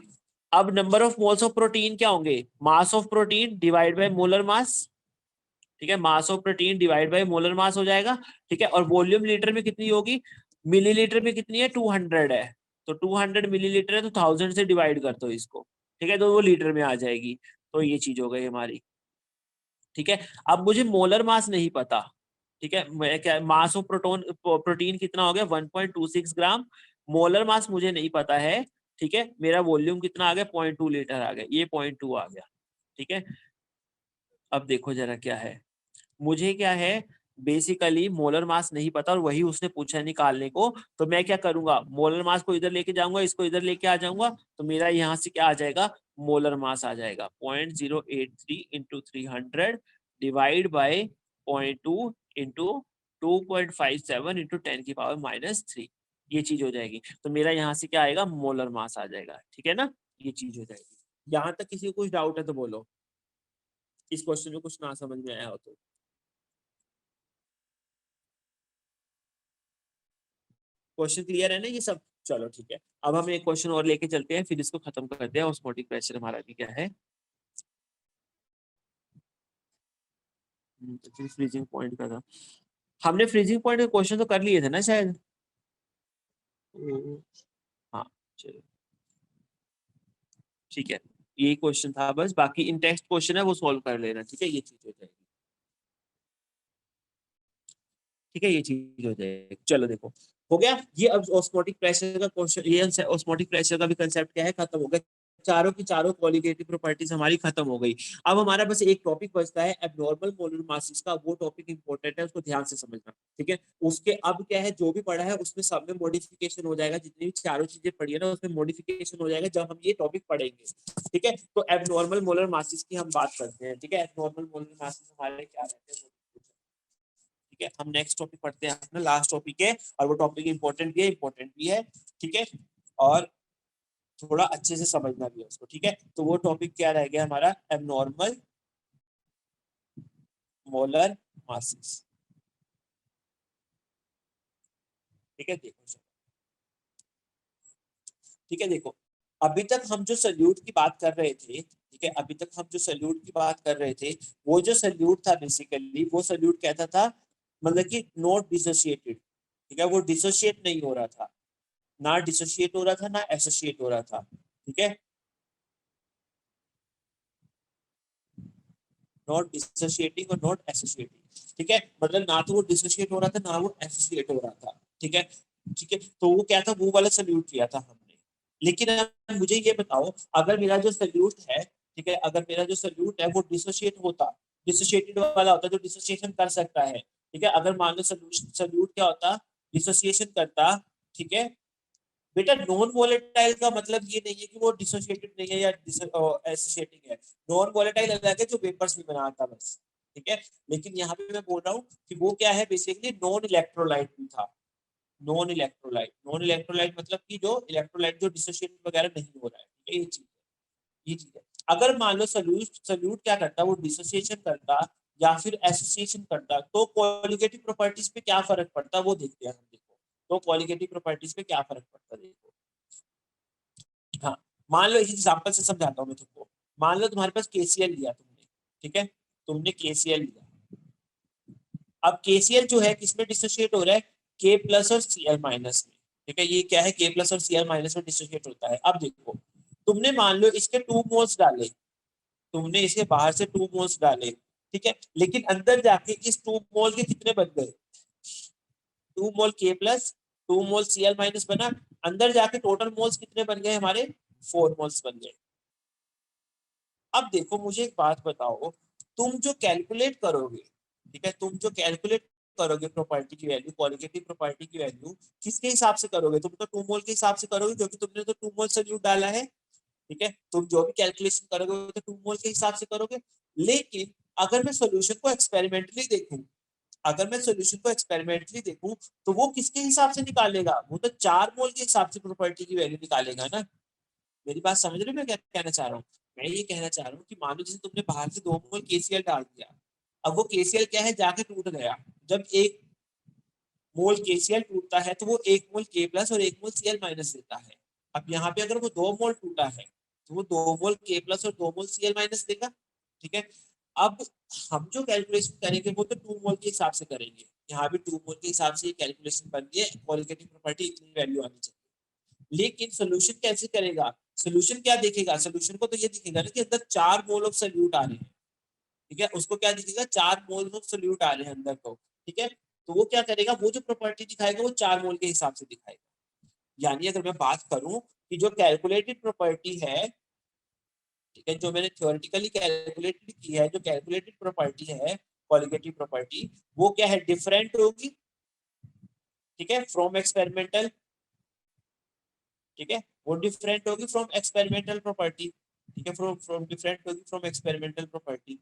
अब number of moles of protein क्या होंगे, mass of protein divide by molar mass. ठीक है, mass of protein divide by molar mass हो जाएगा। ठीक है, और वॉल्यूम लीटर में कितनी होगी, मिलीलीटर में कितनी है 200 है। तो 200 मिलीलीटर है तो 1000 से डिवाइड कर दो इसको। ठीक है, तो वो लीटर में आ जाएगी। तो ये चीज हो गई हमारी। ठीक है, अब मुझे मोलर मास नहीं पता। ठीक है, मैं क्या मास ऑफ प्रोटीन कितना हो गया 1.26 ग्राम, मोलर मास मुझे नहीं पता है। ठीक है, मेरा वॉल्यूम कितना आ गया 0.2 लीटर आ गया, ये 0.2 आ गया। ठीक है, अब देखो जरा क्या है, मुझे क्या है बेसिकली मोलर मास नहीं पता और वही उसने पूछा निकालने को। तो मैं क्या करूंगा, मोलर मास को इधर लेके जाऊंगा, इसको इधर लेके आ जाऊंगा, तो मेरा यहाँ से क्या आ जाएगा, मोलर मास आ जाएगा 0.083 into 300 divide by 0.2 into 2.57 into 10⁻³ ये चीज हो जाएगी। तो मेरा यहाँ से क्या आएगा, मोलर मास आ जाएगा। ठीक है ना, ये चीज हो जाएगी। यहाँ तक किसी को कुछ डाउट है तो बोलो, इस क्वेश्चन में कुछ ना समझ में आया हो तो। क्वेश्चन क्लियर है ना ये सब, चलो ठीक है। अब हम एक क्वेश्चन और लेके चलते हैं, फिर इसको खत्म करते हैं। ऑस्मोटिक प्रेशर हमारा भी क्या है, फ्रीजिंग पॉइंट का था। हमने फ्रीजिंग पॉइंट का क्वेश्चन तो कर लिए थे ना शायद। हाँ चलो ठीक है, यही क्वेश्चन था बस, बाकी इन टेक्स्ट क्वेश्चन है वो सॉल्व कर लेना। ठीक है, ये चीज हो जाएगी। ठीक है, ये चीज हो जाएगी। चलो देखो हो गया ये। अब ऑस्मोटिक प्रेशर का क्वेश्चन, ये ऑस्मोटिक प्रेशर का भी कंसेप्ट क्या है, खत्म हो गया। चारों की चारों क्वालिटेटिव प्रॉपर्टीज हमारी खत्म हो गई। अब हमारा बस एक टॉपिक बचता है एब्नॉर्मल मोलर मासेस का। वो टॉपिक इंपॉर्टेंट है, उसको ध्यान से समझना। ठीक है, उसके अब क्या है, जो भी पढ़ा है उसमें सब में मॉडिफिकेशन हो जाएगा। जितनी भी चारों चीजें पढ़ी है ना उसमें मॉडिफिकेशन हो जाएगा जब हम ये टॉपिक पढ़ेंगे। ठीक है, तो एब्नॉर्मल मोलर मासेस की हम बात करते हैं। ठीक है, एब्नॉर्मल मोलर मासेस हमारे क्या रहते हैं। ठीक है, हम नेक्स्ट टॉपिक पढ़ते हैं, अपना लास्ट टॉपिक है, और वो टॉपिक इंपॉर्टेंट भी है। ठीक है, और थोड़ा अच्छे से समझना भी है उसको। ठीक है, तो वो टॉपिक क्या रह गया हमारा, एबनॉर्मल मोलर मासेस। ठीक है, देखो ठीक है, देखो अभी तक हम जो सल्यूट की बात कर रहे थे, ठीक है, अभी तक हम जो सल्यूट की बात कर रहे थे, वो जो सल्यूट था बेसिकली वो सल्यूट कहता था मतलब कि नॉट डिसोसिएटेड। ठीक है, वो डिसोसिएट नहीं हो रहा था, ना डिसोसिएट हो रहा था ना एसोसिएट हो रहा था। ठीक है, नॉट डिसोसिएटिंग और नॉट एसोसिएटिंग। ठीक है, मतलब ना तो वो डिसोसिएट हो रहा था ना वो एसोसिएट हो रहा था। ठीक है, ठीक है, तो वो क्या था, वो वाला सल्यूट किया था हमने। लेकिन अब मुझे ये बताओ, अगर मेरा जो सल्यूट है, ठीक है, अगर मेरा जो सल्यूट है वो डिसोसिएट होता, डिसोसिएटेड वाला होता जो डिसोसिएशन कर सकता है। ठीक है, अगर मान लो सल्यूट क्या होता, डिसोसिएशन करता। ठीक है, बेटा नॉन वोलेटाइल का मतलब ये नहीं है कि वो डिसोसिएटेड नहीं है या एसोसिएटिंग है। नॉन वोलेटाइल अलग है जो वेपर्स में बनाता बस। ठीक है, लेकिन यहाँ पे मैं बोल रहा हूँ कि वो क्या है बेसिकली नॉन इलेक्ट्रोलाइट भी था। नॉन इलेक्ट्रोलाइट मतलब कि जो इलेक्ट्रोलाइट जो डिसोसिएट वगैरह नहीं हो रहा है। ठीक है, ये चीज है, ये चीज है। अगर मान लो सल्यूट सल्यूट क्या करता, वो डिसोसिएशन करता या फिर एसोसिएशन करता, तो क्वालिटेटिव प्रॉपर्टीज पे क्या फर्क पड़ता वो देखते हैं हम। देखो तो क्वालिटेटिव प्रॉपर्टीज पे क्या फर्क पड़ता है, देखो। हाँ, मान लो इस एग्जांपल से समझाता हूँ मैं तुमको। मान लो तुम्हारे पास केसीएल लिया तुमने। ठीक है, तुमने केसीएल लिया, अब केसीएल जो है किसमें डिसोशिएट हो रहा है, के प्लस और सीएल माइनस में, ठीक है, ये क्या है, के प्लस और सीएल माइनस में डिसोशिएट होता है। अब देखो तुमने मान लो इसके 2 मोल्स डाले, तुमने इसके बाहर से 2 मोल्स डाले, ठीक है, लेकिन अंदर जाके इस 2 मोल के कितने बन गए, 2 मोल के प्लस 2 मोल सीएल माइनस बना, अंदर जाके टोटल मोल्स कितने बन गए हमारे, 4 मोल्स बन गए। अब देखो मुझे एक बात बताओ, तुम जो कैलकुलेट करोगे, ठीक है, तुम जो कैलकुलेट करोगे प्रॉपर्टी की वैल्यू, क्वालिटेटिव प्रॉपर्टी की वैल्यू किसके हिसाब से करोगे, तुम तो 2 मोल के हिसाब से करोगे क्योंकि तुमने तो 2 मोल सोल्यूट डाला है, ठीक है, तुम जो भी कैलकुलेशन करोगे वो तो 2 मोल के हिसाब से करोगे। लेकिन अगर मैं सॉल्यूशन को एक्सपेरिमेंटली देखूं, अगर मैं सॉल्यूशन को एक्सपेरिमेंटली देखूं तो वो किसके हिसाब से निकालेगा, वो तो 4 मोल के हिसाब से प्रॉपर्टी की वैल्यू निकालेगा ना। मेरी बात समझ रहे हो मैं क्या कहना चाह रहा हूँ, मैं ये कहना चाह रहा हूँ कि मान लो जैसे तुमने बाहर से 2 मोल केसीएल डाल दिया, अब वो केसीएल क्या है, जाके टूट गया, जब 1 मोल केसीएल टूटता है तो वो 1 मोल के प्लस और 1 मोल सीएल माइनस देता है। अब यहाँ पे अगर वो 2 मोल टूटा है तो वो 2 मोल के प्लस और 2 मोल सीएल माइनस देगा, ठीक है। अब हम जो कैलकुलेशन करेंगे वो तो 2 मोल के हिसाब से करेंगे, यहाँ भी 2 मोल के हिसाब से ये कैलकुलेशन बन गई है, क्वालिटेटिव प्रॉपर्टी इतनी वैल्यू आनी चाहिए। लेकिन सोल्यूशन कैसे करेगा, सोल्यूशन क्या देखेगा, सोल्यूशन को तो ये दिखेगा ना कि अंदर 4 मोल ऑफ सोल्यूट आ रहे हैं, ठीक है, उसको क्या दिखेगा, 4 मोल ऑफ सोल्यूट आ रहे हैं अंदर को, ठीक है, तो वो क्या करेगा, वो जो प्रॉपर्टी दिखाएगा वो 4 मोल के हिसाब से दिखाएगा। यानी अगर मैं बात करूं कि जो कैलकुलेटेड प्रॉपर्टी है, ठीक है, जो मैंने थ्योरेटिकली कैलकुलेटेड की है, जो कैलकुलेटेड प्रॉपर्टी है क्वालिटेटिव प्रॉपर्टी, वो क्या है, डिफरेंट होगी, ठीक है, फ्रॉम एक्सपेरिमेंटल, ठीक है, वो डिफरेंट होगी फ्रॉम एक्सपेरिमेंटल प्रॉपर्टी, ठीक है, फ्रॉम फ्रॉम डिफरेंट होगी फ्रॉम एक्सपेरिमेंटल प्रॉपर्टी,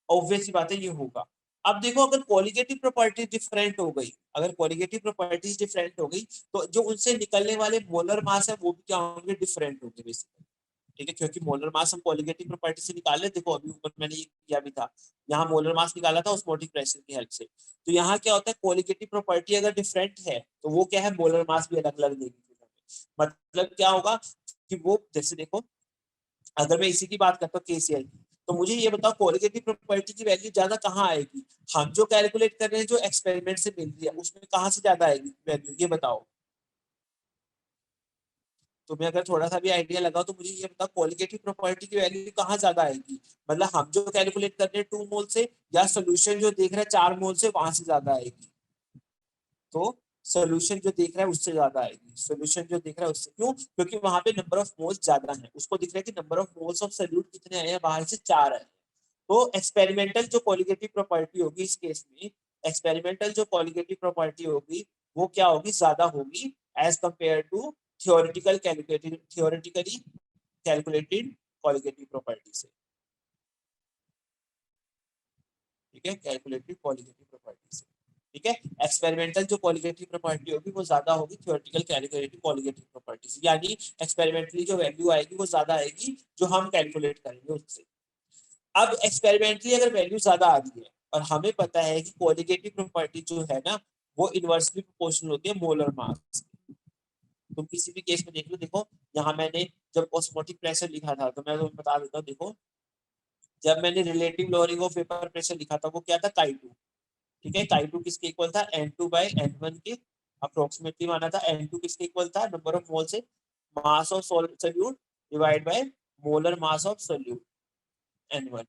ऑब्वियस सी बात है ये होगा। अब देखो अगर क्वालिटेटिव प्रॉपर्टी डिफरेंट हो गई, अगर क्वालिटेटिव प्रॉपर्टीज डिफरेंट हो गई तो जो उनसे निकलने वाले मोलर मास है वो भी क्या होंगे, डिफरेंट होंगे बेसिकली, ठीक है, क्योंकि मोलर मास हम क्वालिटेटिव प्रॉपर्टी से निकाले, देखो अभी ऊपर मैंने ये किया भी था, यहाँ मोलर मास निकाला था ऑस्मोटिक प्रेशर की हेल्प से, तो यहाँ क्या होता है, क्वालिटेटिव प्रॉपर्टी अगर डिफरेंट है तो वो क्या है, मोलर मास भी अलग अलग देगी, मतलब क्या होगा कि वो जैसे देखो अगर मैं इसी की बात करता हूँ केसीएल की, तो मुझे ये बताओ क्वालिटेटिव प्रॉपर्टी की वैल्यू ज्यादा कहाँ आएगी, हम जो कैलकुलेट कर रहे हैं जो एक्सपेरिमेंट से मिल रही है उसमें कहाँ से ज्यादा आएगी वैल्यू, ये बताओ, तुम्हें अगर थोड़ा सा भी आइडिया लगाओ तो मुझे ये बताओ क्वालिटेटिव प्रॉपर्टी की वैल्यू कहाँ ज्यादा आएगी, मतलब हम जो कैलकुलेट कर रहे हैं 2 मोल से, या सोल्यूशन जो देख रहा है 4 मोल से, वहां से ज्यादा आएगी, तो सोल्यूशन जो देख रहा है उससे ज्यादा आएगी, सोल्यूशन जो देख रहा है उससे, क्यों, क्योंकि वहां पे नंबर ऑफ मोल्स ज्यादा है, उसको दिख रहा है कि number of moles of solute कितने आए हैं, बाहर से 4 आए हैं। तो एक्सपेरिमेंटल जो क्वालिटेटिव प्रॉपर्टी होगी इस केस में, एक्सपेरिमेंटल जो क्वालिटेटिव प्रॉपर्टी होगी वो क्या होगी, ज्यादा होगी as compare to theoretically calculated qualitative property से, ठीक है, कैलकुलेटेड क्वालिटेटिव प्रॉपर्टी से, ठीक है, एक्सपेरिमेंटल जो क्वालिटेटिव प्रॉपर्टी होगी वो ज्यादा होगी थ्योरेटिकल कैलकुलेटेड क्वालिटेटिव प्रॉपर्टी से, यानी एक्सपेरिमेंटली जो वैल्यू आएगी वो ज्यादा आएगी जो हम कैलकुलेट करेंगे उससे। अब एक्सपेरिमेंटली अगर वैल्यू ज्यादा आ रही है और हमें पता है कि क्वालिटेटिव प्रॉपर्टी जो है ना वो इनवर्सली प्रोपोर्शनल होती है मोलर मास, तुम किसी भी केस में देख लो, देखो यहाँ मैंने जब ऑस्मोटिक प्रेशर लिखा था तो मैं तुम्हें बता देता हूँ, देखो जब मैंने relative lowering of vapour pressure लिखा था वो क्या था, काई 2, ठीक है, काई 2 किसके इक्वल था, N2 बाय N1 के अप्रोक्सीमेटली माना था, N2 किसके इक्वल था, नंबर ऑफ मोल से mass of solute divide by molar mass of solute N1,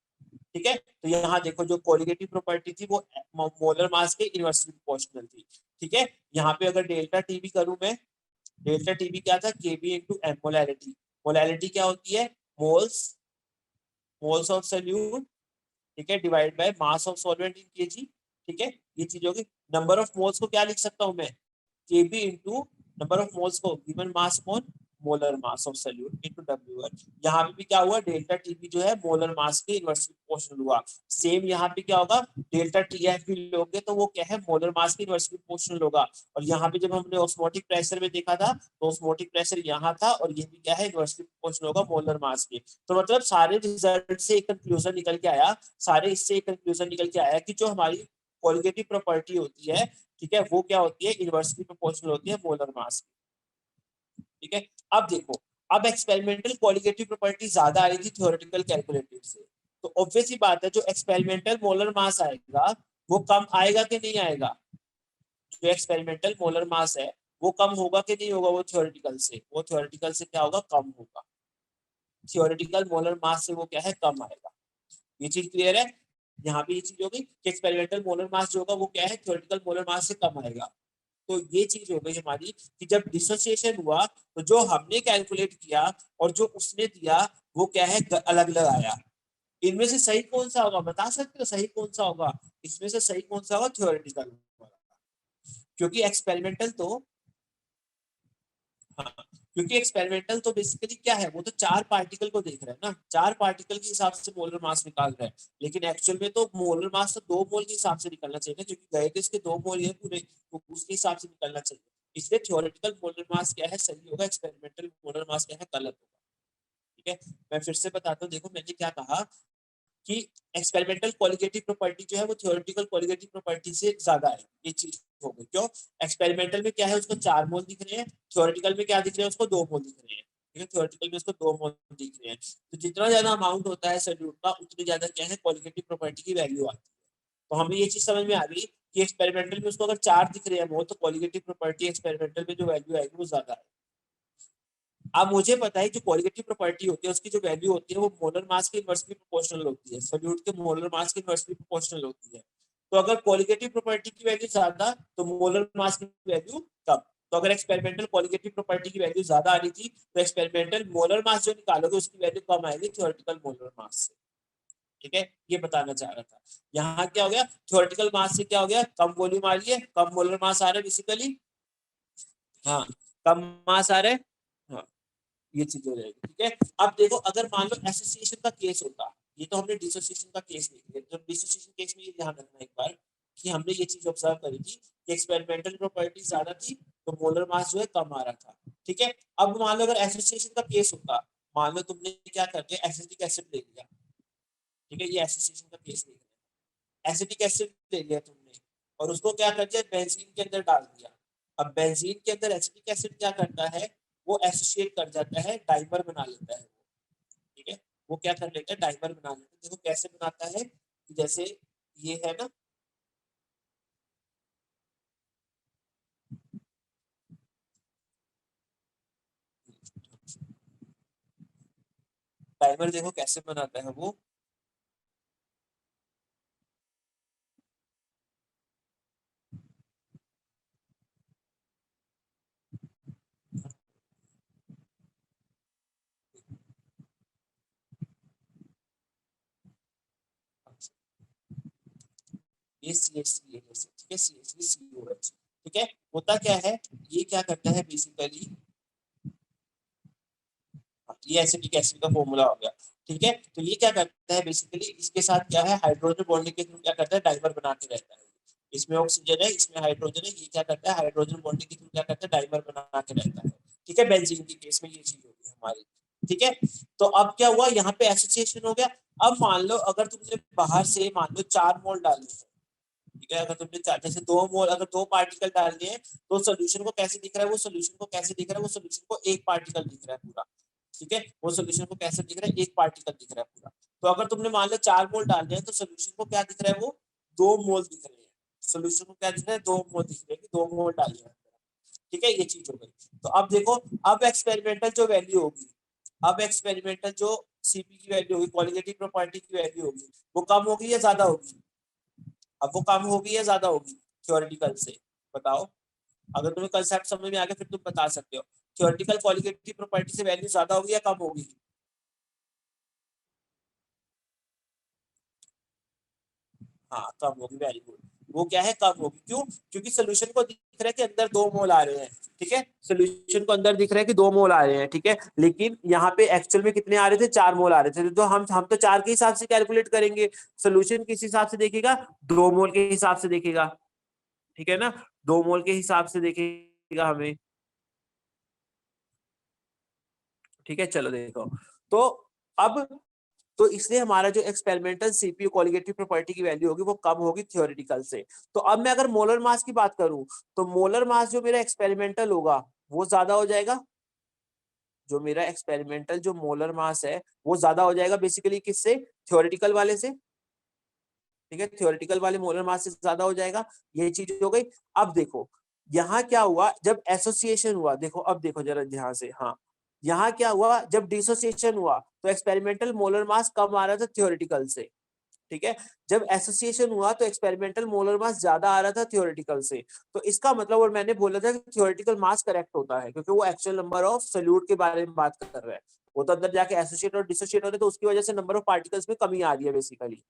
ठीक है, तो यहाँ देखो जो क्वालिटेटिव प्रॉपर्टी थी वो मोलर मास के इनवर्सली प्रोपोर्शनल थी, ठीक है, यहाँ पे अगर डेल्टा टी भी करूं मैं, डेल्टा टी भी क्या था, केबी इंटू एम, मोलैरिटी, मोलैरिटी क्या होती है, मोल्स, मोल्स ऑफ सोल्यूट, ठीक है, divide by mass of solvent in KG, ठीक है, ये चीज होगी। नंबर ऑफ मोल्स को क्या लिख सकता हूं मैं, केबी इंटू नंबर ऑफ मोल्स को given mass upon molar mass of solute into W1, यहाँ पे भी क्या हुआ, डेल्टा टीबी जो है मोलर मास के इनवर्सली प्रोपोर्शनल हुआ, सेम यहाँ पे क्या होगा, डेल्टा टीएफ भी लोगे तो वो क्या है, मोलर मास के इनवर्सली प्रोपोर्शनल होगा, और यहाँ पे जब हमने ऑस्मोटिक प्रेशर में देखा था तो ऑस्मोटिक प्रेशर यहाँ था और ये भी क्या है, इनवर्सली प्रोपोर्शनल होगा मोलर मास के, तो मतलब सारे रिजल्ट से एक कंक्लूजन निकल के आया, सारे इससे एक कंक्लूजन निकल के आया कि जो हमारी क्वालिटेटिव प्रॉपर्टी होती है, ठीक है, वो क्या होती है, इनवर्सली प्रोपोर्शनल होती है मोलर मास, ठीक है। अब देखो, अब एक्सपेरिमेंटल क्वालिटेटिव प्रॉपर्टी ज्यादा आई थी थ्योरेटिकल कैलकुलेटेड से, तो ऑब्वियस ही बात है जो एक्सपेरिमेंटल मोलर मास आएगा वो कम आएगा कि नहीं आएगा, जो एक्सपेरिमेंटल मोलर मास है वो कम होगा कि नहीं होगा, वो थ्योरेटिकल से, वो थ्योरेटिकल से क्या होगा, कम होगा, थ्योरेटिकल मोलर मास से वो क्या है, कम आएगा। ये चीज क्लियर है, यहाँ पे ये चीज होगी कि एक्सपेरिमेंटल मोलर मास जो होगा वो क्या है, थ्योरेटिकल मोलर मास से कम आएगा। तो ये चीज हो गई हमारी कि जब डिसोसिएशन हुआ तो जो हमने कैलकुलेट किया और जो उसने दिया वो क्या है, अलग अलग आया। इनमें से सही कौन सा होगा, बता सकते हो सही कौन सा होगा, इसमें से सही कौन सा होगा, थ्योरेटिकल, क्योंकि एक्सपेरिमेंटल तो, हाँ, क्योंकि एक्सपेरिमेंटल तो बेसिकली क्या है, वो तो चार पार्टिकल को देख रहे हैं ना, चार पार्टिकल के हिसाब से मोलर मास निकाल रहे हैं, लेकिन एक्चुअल में तो मोलर मास तो 2 मोल के हिसाब से निकलना चाहिए ना, क्योंकि गए तो इसके 2 मोल है पूरे, तो उसके हिसाब से निकलना चाहिए। इसलिए थ्योरेटिकल मोलर मास क्या है, सही होगा, एक्सपेरिमेंटल मोलर मास क्या है, गलत होगा। ठीक है, मैं फिर से बताता हूँ, देखो मैंने क्या कहा कि एक्सपेरिमेंटल क्वालिटेटिव प्रॉपर्टी जो है वो थ्योरेटिकल क्वालिटेटिव प्रॉपर्टी से ज्यादा है, ये चीज हो गई। क्यों, एक्सपेरिमेंटल में क्या है, उसको 4 मोल दिख रहे हैं, थ्योरेटिकल में क्या दिख रहे हैं, उसको 2 मोल दिख रहे हैं। ठीक है, थ्योरेटिकल में उसको 2 मोल दिख रहे हैं, तो जितना ज्यादा अमाउंट होता है सॉल्यूट का उतनी ज्यादा क्या है, क्वालिटेटिव प्रॉपर्टी की वैल्यू आती है। तो हमें ये चीज समझ में आ गई कि एक्सपेरिमेंटल में उसको अगर 4 दिख रहे हैं मोल, तो क्वालिटेटिव प्रॉपर्टी एक्सपेरिमेंटल में जो वैल्यू आएगी वो ज्यादा है। अब मुझे पता है जो क्वालिटेटिव प्रॉपर्टी होती है उसकी जो वैल्यू होती है वो मोलर मास के इनवर्सली प्रोपोर्शनल होती है, सॉल्यूट के मोलर मास के इनवर्सली प्रोपोर्शनल होती है। तो अगर क्वालिटेटिव प्रॉपर्टी की वैल्यू ज्यादा तो मोलर मास की वैल्यू कम। तो अगर एक्सपेरिमेंटल क्वालिटेटिव प्रॉपर्टी की वैल्यू ज्यादा आ रही थी तो एक्सपेरिमेंटल मोलर मास जो निकालोगे उसकी वैल्यू कम आएगी थ्योरेटिकल मोलर मास से। ठीक है, ये बताना चाह रहा था। यहाँ क्या हो गया, थ्योरेटिकल मास से क्या हो गया, कम वॉल्यूम आ रही है, कम मोलर मास आ रहा है बेसिकली, हाँ, कम मास आ रहा है, हाँ, ये चीज हो जाएगी। ठीक है, अब देखो अगर मान लो एसोसिएशन का केस होता, ये तो हमने डिसोसिएशन का केस देख लिया, तो डिसोसिएशन केस में ये ध्यान रखना एक बार कि हमने ये चीज ऑब्जर्व करी थी कि एक्सपेरिमेंटल प्रॉपर्टी ज्यादा थी तो मोलर मास जो है कम आ रहा था। ठीक है, अब मान लो अगर एसोसिएशन का केस होता, मान लो तुमने क्या करके एसिटिक एसिड ले लिया, ठीक है, ये एसोसिएशन का केस ले लिया, एसिटिक एसिड ले लिया तुमने और उसको क्या कर दिया, बेंजीन के अंदर डाल दिया। अब बेंजीन के अंदर एसिटिक एसिड क्या करता है, वो एसोसिएट कर जाता है, डाइमर बना लेता है। ठीक है, वो क्या कर लेता है, डाइमर बना लेता है। देखो कैसे बनाता है, जैसे ये है ना, डाइमर देखो कैसे बनाता है वो, ये सी एच थ्री है जैसे, ठीक है, C H three C O H. ठीक है, होता क्या है, ये क्या करता है बेसिकली, ये एसिटिक एसिड का फॉर्मूला हो गया। ठीक है, तो ये क्या करता है बेसिकली, इसके साथ क्या है, हाइड्रोजन बॉन्डिंग के थ्रू क्या करता है, डाइमर बना के रहता है। इसमें ऑक्सीजन है, इसमें हाइड्रोजन है, ये क्या करता है, हाइड्रोजन बॉन्डिंग के थ्रू क्या करता है, डाइमर बना के रहता है। ठीक है, बेंजीन के केस में ये चीज होगी हमारी। ठीक है, तो अब क्या हुआ, यहाँ पे एसोसिएशन हो गया। अब मान लो अगर तुमने बाहर से मान लो 4 मोल डाले, ठीक है, अगर तुमने जैसे 2 मोल, अगर 2 पार्टिकल डाल दिए तो सोल्यूशन को कैसे दिख रहा है, वो सोल्यूशन को कैसे दिख रहा है, वो सोल्यूशन को एक पार्टिकल दिख रहा है पूरा। ठीक है, वो सोल्यूशन को कैसे दिख रहा है, एक पार्टिकल दिख रहा है पूरा। तो अगर तुमने मान लो 4 मोल डाल दिया तो सोल्यूशन को क्या दिख रहा है, वो 2 मोल दिख रहे हैं। सोल्यूशन को क्या दिख रहा है, 2 मोल दिख रहे हैं कि 2 मोल डाले हैं। ठीक है, ये चीज हो गई। तो अब देखो, अब एक्सपेरिमेंटल जो वैल्यू होगी, अब एक्सपेरिमेंटल जो सीपी की वैल्यू होगी, क्वालिटेटिव प्रॉपर्टी की वैल्यू होगी, वो कम होगी या ज्यादा होगी, अब वो कम होगी या ज्यादा होगी थ्योरेटिकल से, बताओ। अगर तुम्हें कंसेप्ट समझ में आ गया फिर तुम बता सकते हो, थ्योरेटिकल क्वालिटेटिव प्रॉपर्टी से वैल्यू ज्यादा होगी या कम होगी, हाँ कम होगी, वेरी गुड। वो क्या है, कम होगी, क्यों, क्योंकि सोल्यूशन को दिख रहा है कि अंदर 2 मोल आ रहे हैं। ठीक है, सोल्यूशन को अंदर दिख रहा है कि 2 मोल आ रहे हैं। ठीक है, लेकिन यहाँ पे एक्चुअल में कितने आ रहे थे, 4 मोल आ रहे थे, तो हम तो 4 के हिसाब से कैलकुलेट करेंगे, सोल्यूशन किस हिसाब से देखेगा, 2 मोल के हिसाब से देखेगा। ठीक है ना, 2 मोल के हिसाब से देखेगा हमें। ठीक है, चलो देखो, तो अब, तो इसलिए हमारा जो एक्सपेरिमेंटल सीपीयू कोलिगेटिव प्रॉपर्टी की वैल्यू होगी वो कम होगी थ्योरेटिकल से। तो अब मैं अगर मोलर मास की बात करूं तो मोलर मास जो मेरा एक्सपेरिमेंटल होगा वो ज्यादा हो जाएगा, जो मेरा एक्सपेरिमेंटल जो मोलर मास है वो ज्यादा हो जाएगा बेसिकली किससे, थ्योरेटिकल वाले से, ठीक है, थ्योरेटिकल वाले मोलर मास से ज्यादा हो जाएगा। ये चीज हो गई। अब देखो यहाँ क्या हुआ जब एसोसिएशन हुआ, देखो अब देखो जरा ध्यान से, हाँ यहाँ क्या हुआ जब डिसोसिएशन हुआ तो एक्सपेरिमेंटल मोलर मास कम आ रहा था थ्योरेटिकल से, ठीक है, जब एसोसिएशन हुआ तो एक्सपेरिमेंटल मोलर मास ज्यादा आ रहा था थ्योरेटिकल से। तो इसका मतलब, और मैंने बोला था कि थ्योरेटिकल मास करेक्ट होता है क्योंकि वो एक्चुअल नंबर ऑफ सोल्यूट के बारे में बात कर रहा है, वो तो अंदर जाके एसोसिएट और डिसोसिएट होते हैं, तो उसकी वजह से नंबर ऑफ पार्टिकल्स में कमी आ रही है बेसिकली,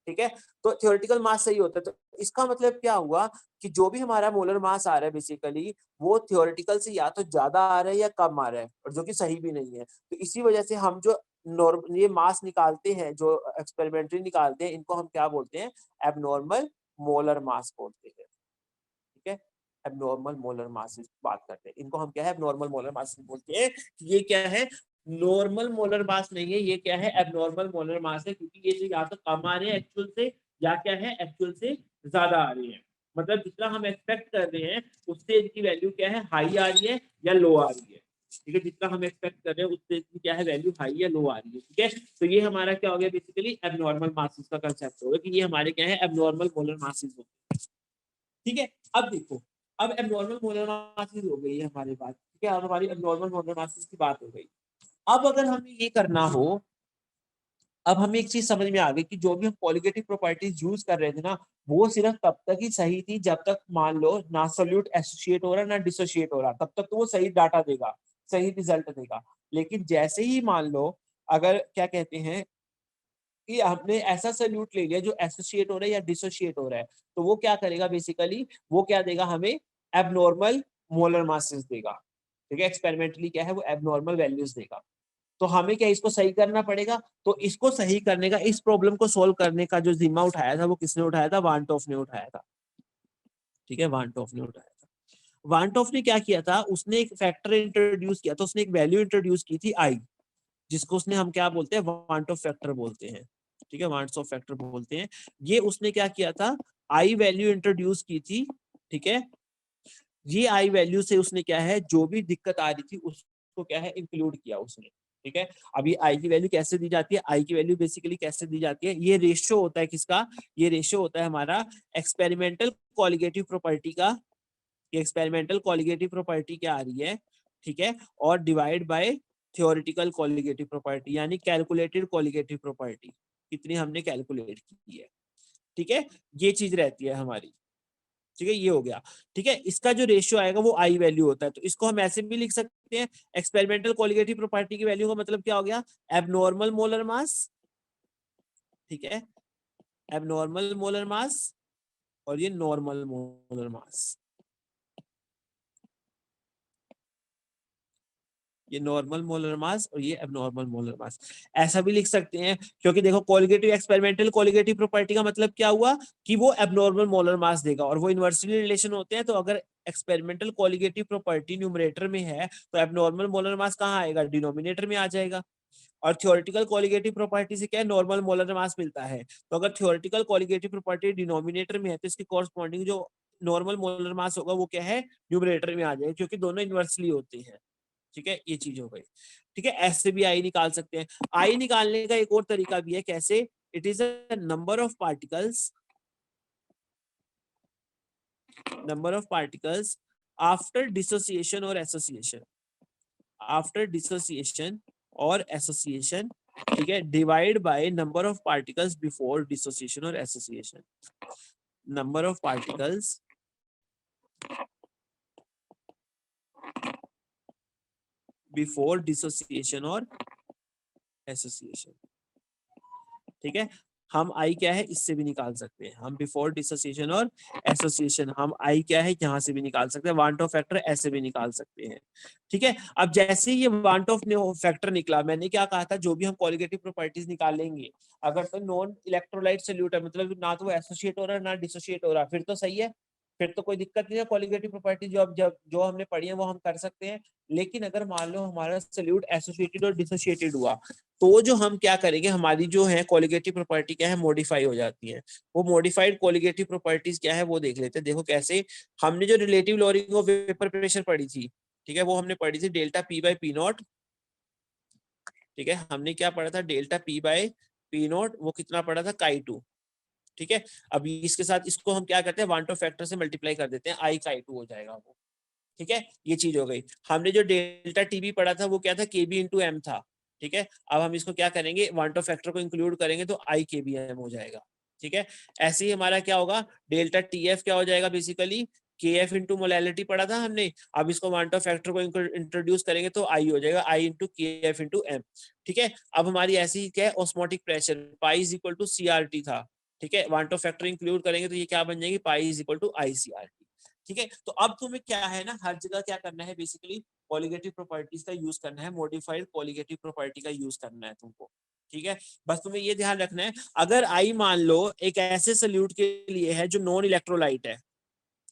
ठीक है, तो थ्योरेटिकल मास सही होता है। तो इसका मतलब क्या हुआ कि जो भी हमारा मोलर मास आ रहा है बेसिकली वो थ्योरेटिकल से या तो ज्यादा आ रहा है या कम आ रहा है, और जो कि सही भी नहीं है। तो इसी वजह से हम जो ये मास निकालते हैं, जो एक्सपेरिमेंटली निकालते हैं, इनको हम क्या बोलते हैं, एबनॉर्मल मोलर मास बोलते हैं, ठीक है, एबनॉर्मल मोलर मास बात करते हैं, इनको हम क्या है, एबनॉर्मल मोलर मास बोलते हैं। ये क्या है, नॉर्मल मोलर मास नहीं है, ये क्या है, एबनॉर्मल मोलर मास है, क्योंकि ये या तो कम आ रहे हैं एक्चुअल से या क्या है, एक्चुअल से ज्यादा आ रही है। मतलब जितना हम एक्सपेक्ट कर रहे हैं उससे इनकी वैल्यू क्या है, हाई आ रही है या लो आ रही है, ठीक है, जितना हम एक्सपेक्ट कर रहे हैं उससे इसकी क्या है, वैल्यू हाई या लो आ रही है, ठीक है। तो ये हमारा क्या हो गया, बेसिकली एबनॉर्मल मासेस का कंसेप्ट होगा कि ये हमारे क्या है, एबनॉर्मल मोलर मासेस हो, ठीक है। अब देखो, अब एबनॉर्मल मोलर मासेस हो गई है हमारी बात, ठीक है, अब हमारी एबनॉर्मल मोलर मासेस की बात हो गई। अब अगर हमें ये करना हो, अब हमें एक चीज समझ में आ गई कि जो भी हम पॉलिगेटिव प्रॉपर्टीज यूज कर रहे थे ना, वो सिर्फ तब तक ही सही थी जब तक मान लो ना सोल्यूट एसोसिएट हो रहा ना डिसोसिएट हो रहा, तब तक तो वो सही डाटा देगा, सही रिजल्ट देगा। लेकिन जैसे ही मान लो, अगर क्या कहते हैं कि हमने ऐसा सोल्यूट ले लिया जो एसोसिएट हो रहा है या डिसोसिएट हो रहा है, तो वो क्या करेगा बेसिकली, वो क्या देगा हमें, एबनॉर्मल मोलर मासेस देगा, ठीक है, एक्सपेरिमेंटली क्या है, वो एबनॉर्मल वैल्यूज देगा। तो हमें क्या इसको सही करना पड़ेगा। तो इसको सही करने का, इस प्रॉब्लम को सोल्व करने का जो जिम्मा उठाया था वो किसने उठाया था, वान टॉफ ने उठाया था, ठीक है, वान टॉफ ने उठाया था। वान टॉफ ने क्या किया था, उसने एक फैक्टर इंट्रोड्यूस किया था, उसने एक वैल्यू इंट्रोड्यूस की थी आई, जिसको उसने हम क्या बोलते हैं, वान टॉफ फैक्टर बोलते हैं, ठीक है, वान टॉफ फैक्टर बोलते हैं। ये उसने क्या किया था, आई वैल्यू इंट्रोड्यूस की थी, ठीक है, ये आई वैल्यू से उसने क्या है, जो भी दिक्कत आ रही थी उसको क्या है, इंक्लूड किया उसने, ठीक है। अभी आई की वैल्यू कैसे दी जाती है, आई की वैल्यू बेसिकली कैसे दी जाती है, ये रेशियो होता है किसका, ये रेशियो होता है हमारा एक्सपेरिमेंटल कॉलिगेटिव प्रॉपर्टी का, ये एक्सपेरिमेंटल कॉलिगेटिव प्रॉपर्टी क्या आ रही है, ठीक है, और divide by theoretical colligative property, यानी कैलकुलेटेड कॉलिगेटिव प्रॉपर्टी, कितनी हमने कैलकुलेट की है, ठीक है, ये चीज रहती है हमारी, ठीक है, ये हो गया, ठीक है। इसका जो रेशियो आएगा वो आई वैल्यू होता है, तो इसको हम ऐसे भी लिख सकते हैं, एक्सपेरिमेंटल कॉलिगेटिव प्रॉपर्टी की वैल्यू का मतलब क्या हो गया, एबनॉर्मल मोलर मास, ठीक है, एबनॉर्मल मोलर मास, और ये नॉर्मल मोलर मास, ये नॉर्मल मोलर मास और ये एबनॉर्मल मोलर मास, ऐसा भी लिख सकते हैं, क्योंकि देखो कॉलिगेटिव एक्सपेरिमेंटल कॉलिगेटिव प्रॉपर्टी का मतलब क्या हुआ कि वो एबनॉर्मल मोलर मास देगा, और वो इनवर्सली रिलेशन होते हैं। तो अगर एक्सपेरिमेंटल कॉलिगेटिव प्रॉपर्टी न्यूमरेटर में है तो एबनॉर्मल मोलर मास कहाँ आएगा, डिनोमिनेटर में आ जाएगा। और थ्योरेटिकल कॉलिगेटिव प्रॉपर्टी से क्या है, नॉर्मल मोलर मास मिलता है। तो अगर थ्योरेटिकल कॉलिगेटिव प्रॉपर्टी डिनोमिनेटर में है तो इसके कॉरस्पॉन्डिंग जो नॉर्मल मोलर मास होगा वो क्या है, न्यूमरेटर में आ जाएगा, क्योंकि दोनों इनवर्सली होते हैं, ठीक है, ये चीज हो गई, ठीक है। ऐसे भी आई निकाल सकते हैं। आई निकालने का एक और तरीका भी है, कैसे, it is a number of particles after dissociation और एसोसिएशन, आफ्टर डिसोसिएशन और एसोसिएशन, ठीक है, divide by number of particles before dissociation और association, number of particles before dissociation और एसोसिएशन, ठीक है। हम आई क्या है, इससे भी निकाल सकते हैं, हम बिफोर डिसोसिएशन और एसोसिएशन, हम आई क्या है यहाँ से भी निकाल सकते हैं, वांट ऑफ फैक्टर ऐसे भी निकाल सकते हैं, ठीक है। अब जैसे ये वांट ऑफ फैक्टर निकला, मैंने क्या कहा था, जो भी हम कॉलिगेटिव प्रॉपर्टीज निकालेंगे, अगर तो नॉन इलेक्ट्रोलाइट सोल्यूट है, मतलब ना तो वो एसोसिएट हो रहा है ना डिसोसिएट हो रहा, फिर तो सही है, फिर तो कोई दिक्कत नहीं है, कॉलिगेटिव प्रॉपर्टी जो अब जब जो हमने पढ़ी है वो हम कर सकते हैं। लेकिन अगर मान लो हमारा सोल्यूट एसोसिएटेड और डिसोसिएटेड हुआ, तो जो हम क्या करेंगे, हमारी जो है कॉलिगेटिव प्रॉपर्टी क्या है, मॉडिफाई हो जाती है। वो मॉडिफाइड कॉलिगेटिव प्रॉपर्टीज क्या है वो देख लेते हैं। देखो कैसे, हमने जो relative lowering of vapour pressure पढ़ी थी, ठीक है, वो हमने पढ़ी थी delta P by P not ठीक है, हमने क्या पढ़ा था, delta P by P note, वो कितना पढ़ा था, काई 2। ठीक है, अभी इसके साथ इसको हम क्या करते हैं, वन टू फैक्टर से मल्टीप्लाई कर देते हैं, आई काई 2 हो जाएगा वो। ठीक है, ये चीज हो गई। हमने जो डेल्टा टीबी पढ़ा था वो क्या था, केबी इंटू एम था। ठीक है, अब हम इसको क्या करेंगे, वन टू फैक्टर को इंक्लूड करेंगे तो आई के बी एम हो जाएगा। ठीक है, ऐसे ही हमारा क्या होगा, डेल्टा टी एफ क्या हो जाएगा, बेसिकली के एफ इंटू मोलैलिटी पढ़ा था हमने। अब इसको वन टू फैक्टर को इंट्रोड्यूस करेंगे तो आई हो जाएगा, i into K f into m. ठीक है, अब हमारी ऐसी ही क्या है, osmotic pressure pi is equal to C R T था। ठीक है, वन टू फैक्टर इंक्लूड करेंगे तो ये क्या बन जाएगी, pi is equal to i C R T. ठीक है, तो अब तुम्हें क्या है ना, हर जगह क्या करना है, बेसिकली कॉलिगेटिव प्रॉपर्टीज का यूज करना है, मॉडिफाइड कॉलिगेटिव प्रॉपर्टी का यूज करना है तुमको। ठीक है, बस तुम्हें ये ध्यान रखना है, अगर आई मान लो एक ऐसे सल्यूट के लिए है जो नॉन इलेक्ट्रोलाइट है,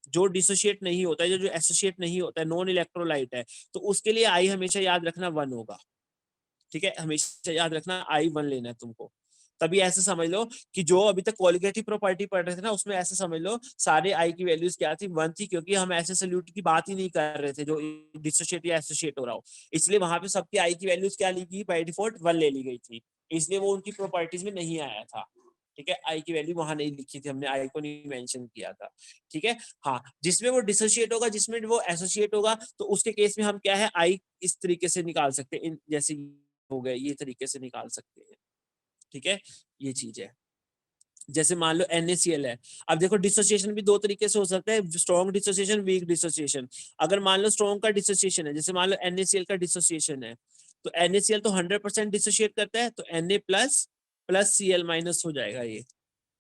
जो डिसोशिएट नहीं होता है, जो एसोसिएट नहीं होता है, नॉन इलेक्ट्रोलाइट है, तो उसके लिए आई हमेशा याद रखना 1 होगा। ठीक है, हमेशा याद रखना आई 1 लेना है तुमको। तभी ऐसे समझ लो कि जो अभी तक कॉलिगेटिव प्रॉपर्टी पढ़ रहे थे ना, उसमें ऐसे समझ लो सारे आई की वैल्यूज क्या थी, 1 थी, क्योंकि हम ऐसे सल्यूट की बात ही नहीं कर रहे थे जो डिसोशिएट या एसोसिएट हो रहा हो। इसलिए वहां पे सबकी आई की वैल्यूज क्या ली गई, बाय डिफॉल्ट 1 ले ली गई थी, इसलिए वो उनकी प्रॉपर्टीज में नहीं आया था। ठीक है, आई की वैल्यू वहां नहीं लिखी थी, हमने आई को नहीं मेंशन किया था। ठीक है, हाँ, जिसमें वो डिसोशिएट होगा, जिसमें वो एसोसिएट होगा, तो उसके केस में हम क्या है, आई इस तरीके से निकाल सकते हैं, जैसे हो गए ये तरीके से निकाल सकते हैं। ठीक है, ये चीज है। जैसे मान लो NaCl है, अब देखो डिसोसिएशन भी 2 तरीके से हो सकता है, स्ट्रॉन्ग डिसोसिएशन, वीक डिसोसिएशन। अगर मान लो स्ट्रॉन्ग का डिसोसिएशन है, जैसे मान लो NaCl का डिसोसिएशन है, तो NaCl तो 100% डिसोसिएट करता है, तो Na plus plus Cl minus हो जाएगा ये।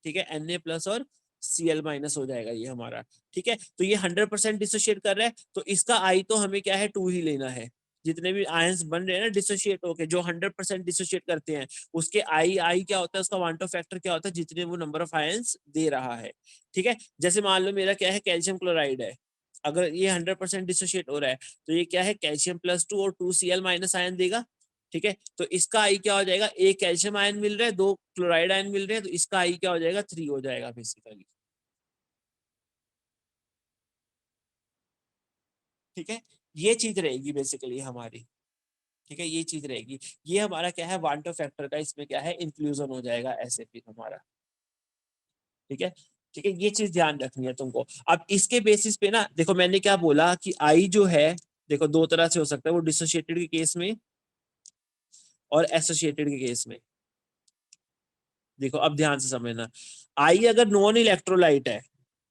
ठीक है, Na प्लस और Cl माइनस हो जाएगा ये हमारा। ठीक है, तो ये 100% डिसोशिएट कर रहा है, तो इसका आई तो हमें क्या है, 2 ही लेना है। जितने भी आयंस बन रहे हैं ना डिसोशिएट होके, जो 100% डिसोशिएट करते हैं, उसके आई आई क्या होता है, उसका वन टू फैक्टर क्या होता है, जितने वो नंबर ऑफ आयंस दे रहा है। ठीक है, जैसे मान लो मेरा क्या है, कैल्शियम क्लोराइड है, अगर ये 100% डिसोशिएट हो रहा है, तो ये क्या है, कैल्शियम प्लस 2 और 2Cl माइनस आयन देगा। ठीक है, तो इसका आई क्या हो जाएगा, एक कैल्शियम आयन मिल रहा है, 2 क्लोराइड आयन मिल रहे हैं, तो इसका आई क्या हो जाएगा, 3 हो जाएगा बेसिकली। ठीक है, ये चीज रहेगी बेसिकली हमारी। ठीक है, ये चीज रहेगी, ये हमारा क्या है, वन टू फैक्टर का इसमें क्या है, इंक्लूजन हो जाएगा ऐसे फिर हमारा। ठीक है, ठीक है, ये चीज ध्यान रखनी है तुमको। अब इसके बेसिस पे ना देखो, मैंने क्या बोला कि आई जो है, देखो 2 तरह से हो सकता है, वो डिसोशिएटेड के केस में और एसोसिएटेड के केस में। देखो अब ध्यान से समझना, आई अगर नॉन इलेक्ट्रोलाइट है,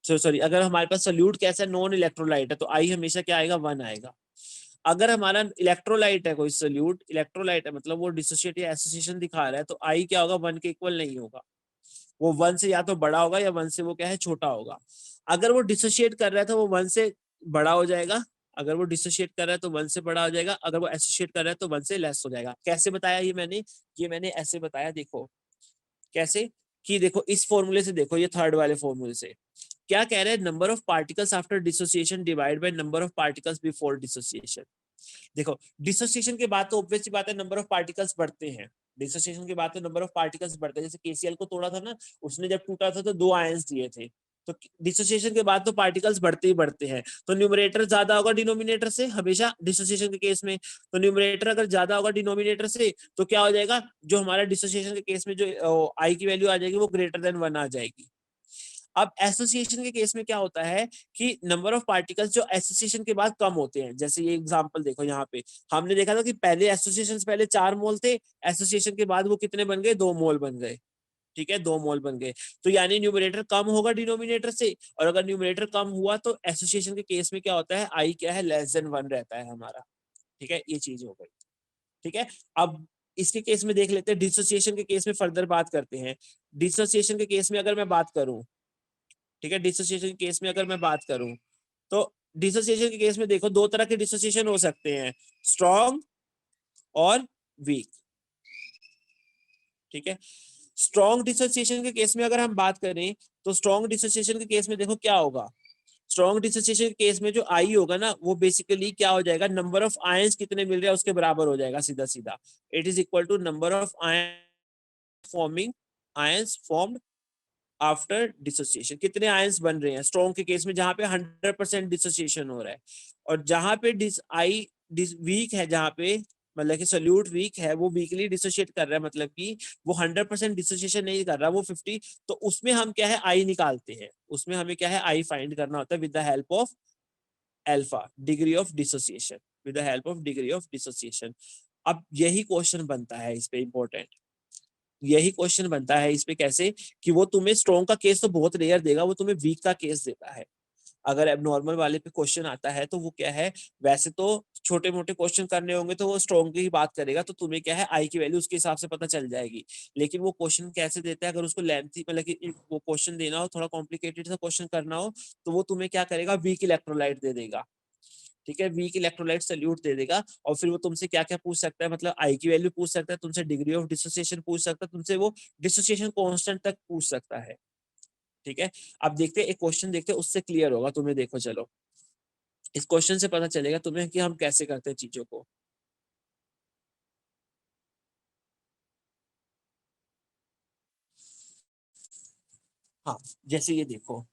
सॉरी, अगर हमारे पास सोल्यूट कैसा है, नॉन इलेक्ट्रोलाइट है, तो आई हमेशा क्या आएगा, 1 आएगा। अगर हमारा इलेक्ट्रोलाइट है, कोई सोल्यूट इलेक्ट्रोलाइट है, मतलब वो डिसोसिएट या एसोसिएशन दिखा रहा है, तो आई क्या होगा, 1 के इक्वल नहीं होगा, वो 1 से या तो बड़ा होगा या 1 से वो क्या है, छोटा होगा। अगर वो डिसोशिएट कर रहा है तो वो 1 से बड़ा हो जाएगा, अगर वो डिसोशिएट कर रहा है तो 1 से बड़ा हो जाएगा, अगर वो एसोसिएट कर रहा है तो 1 से लेस हो जाएगा। कैसे बताया ये मैंने ऐसे बताया, देखो कैसे, कि देखो इस फॉर्मूले से, देखो ये थर्ड वाले फॉर्मूले से क्या कह रहे हैं, number of particles after dissociation divide by number of particles before dissociation. देखो डिसोसिएशन के बाद तो ऑब्वियस सी बात है, नंबर ऑफ पार्टिकल्स बढ़ते हैं, डिसोसिएशन के बाद तो नंबर ऑफ पार्टिकल्स बढ़ते हैं। जैसे केसीएल को तोड़ा था ना, उसने जब टूटा था तो 2 आयंस दिए थे, तो डिसोसिएशन के बाद तो पार्टिकल्स बढ़ते ही बढ़ते हैं, तो न्यूमरेटर ज्यादा होगा डिनोमिनेटर से हमेशा डिसोसिएशन के केस में। तो न्यूमरेटर अगर ज्यादा होगा डिनोमिनेटर से, तो क्या हो जाएगा, जो हमारा डिसोसिएशन के केस में जो आई की वैल्यू आ जाएगी वो ग्रेटर देन 1 आ जाएगी। अब एसोसिएशन के केस में क्या होता है कि नंबर ऑफ पार्टिकल्स जो एसोसिएशन के बाद कम होते हैं। जैसे ये एग्जांपल देखो, यहाँ पे हमने देखा था कि पहले एसोसिएशन पहले 4 मोल थे, एसोसिएशन के बाद वो कितने बन गए, 2 मोल बन गए। ठीक है, 2 मोल बन गए, तो यानी न्यूमरेटर कम होगा डिनोमिनेटर से, और अगर न्यूमरेटर कम हुआ तो एसोसिएशन के केस में क्या होता है, आई क्या है, लेस देन 1 रहता है हमारा। ठीक है, ये चीज हो गई। ठीक है, अब इसके केस में देख लेते हैं, डिसोसिएशन के केस में फर्दर बात करते हैं। डिसोसिएशन के केस में अगर मैं बात करूं, ठीक है, डिसोसिएशन के केस में अगर मैं बात करूं, तो डिसोसिएशन के केस में देखो 2 तरह के डिसोसिएशन हो सकते हैं, स्ट्रॉन्ग और वीक। ठीक है, स्ट्रॉन्ग डिसोसिएशन के केस में अगर हम बात करें, तो स्ट्रॉन्ग डिसोसिएशन के केस में देखो क्या होगा, स्ट्रॉन्ग डिसोसिएशन के केस में जो आई होगा ना, वो बेसिकली क्या हो जाएगा, नंबर ऑफ आयंस कितने मिल रहे हैं उसके बराबर हो जाएगा, सीधा सीधा। It is equal to number of forming ions formed after dissociation, कितने आयंस बन रहे हैं स्ट्रॉन्ग के केस में, जहां पे 100% डिसोसिएशन हो रहा है, और जहां पे डिस आई वीक है, जहां पे मतलब कि सोल्यूट वीक है, वो वीकली डिसोशिएट कर रहा है, मतलब कि वो 100% डिसोसिएशन नहीं कर रहा, वो 50, तो उसमें हम क्या है आई निकालते हैं, उसमें हमें क्या है आई फाइंड करना होता है with the help of alpha, degree of dissociation, with the help of degree of dissociation. अब यही क्वेश्चन बनता है इस पे इंपॉर्टेंट, यही क्वेश्चन बनता है इस पे कैसे कि वो तुम्हें स्ट्रॉन्ग का केस तो बहुत रेयर देगा, वो तुम्हें वीक का केस देता है। अगर एबनॉर्मल वाले पे क्वेश्चन आता है तो वो क्या है, वैसे तो छोटे मोटे क्वेश्चन करने होंगे तो वो स्ट्रॉन्ग की ही बात करेगा, तो तुम्हें क्या है आई की वैल्यू उसके हिसाब से पता चल जाएगी। लेकिन वो क्वेश्चन कैसे देता है, अगर उसको लेंथी मतलब कि वो क्वेश्चन देना हो, थोड़ा कॉम्प्लिकेटेड सा क्वेश्चन करना हो, तो वो तुम्हें क्या करेगा, वीक इलेक्ट्रोलाइट दे देगा। ठीक है, वीक इलेक्ट्रोलाइट सल्यूट दे देगा, और फिर वो तुमसे क्या क्या पूछ सकता है, मतलब आई की वैल्यू पूछ सकता है तुमसे, डिग्री ऑफ डिसोसिएशन पूछ सकता है तुमसे, वो डिसोसिएशन कांस्टेंट तक पूछ सकता है। ठीक है, अब देखते हैं एक क्वेश्चन देखते हैं, उससे क्लियर होगा तुम्हें। देखो चलो, इस क्वेश्चन से पता चलेगा तुम्हें कि हम कैसे करते हैं चीजों को। हाँ, जैसे ये देखो,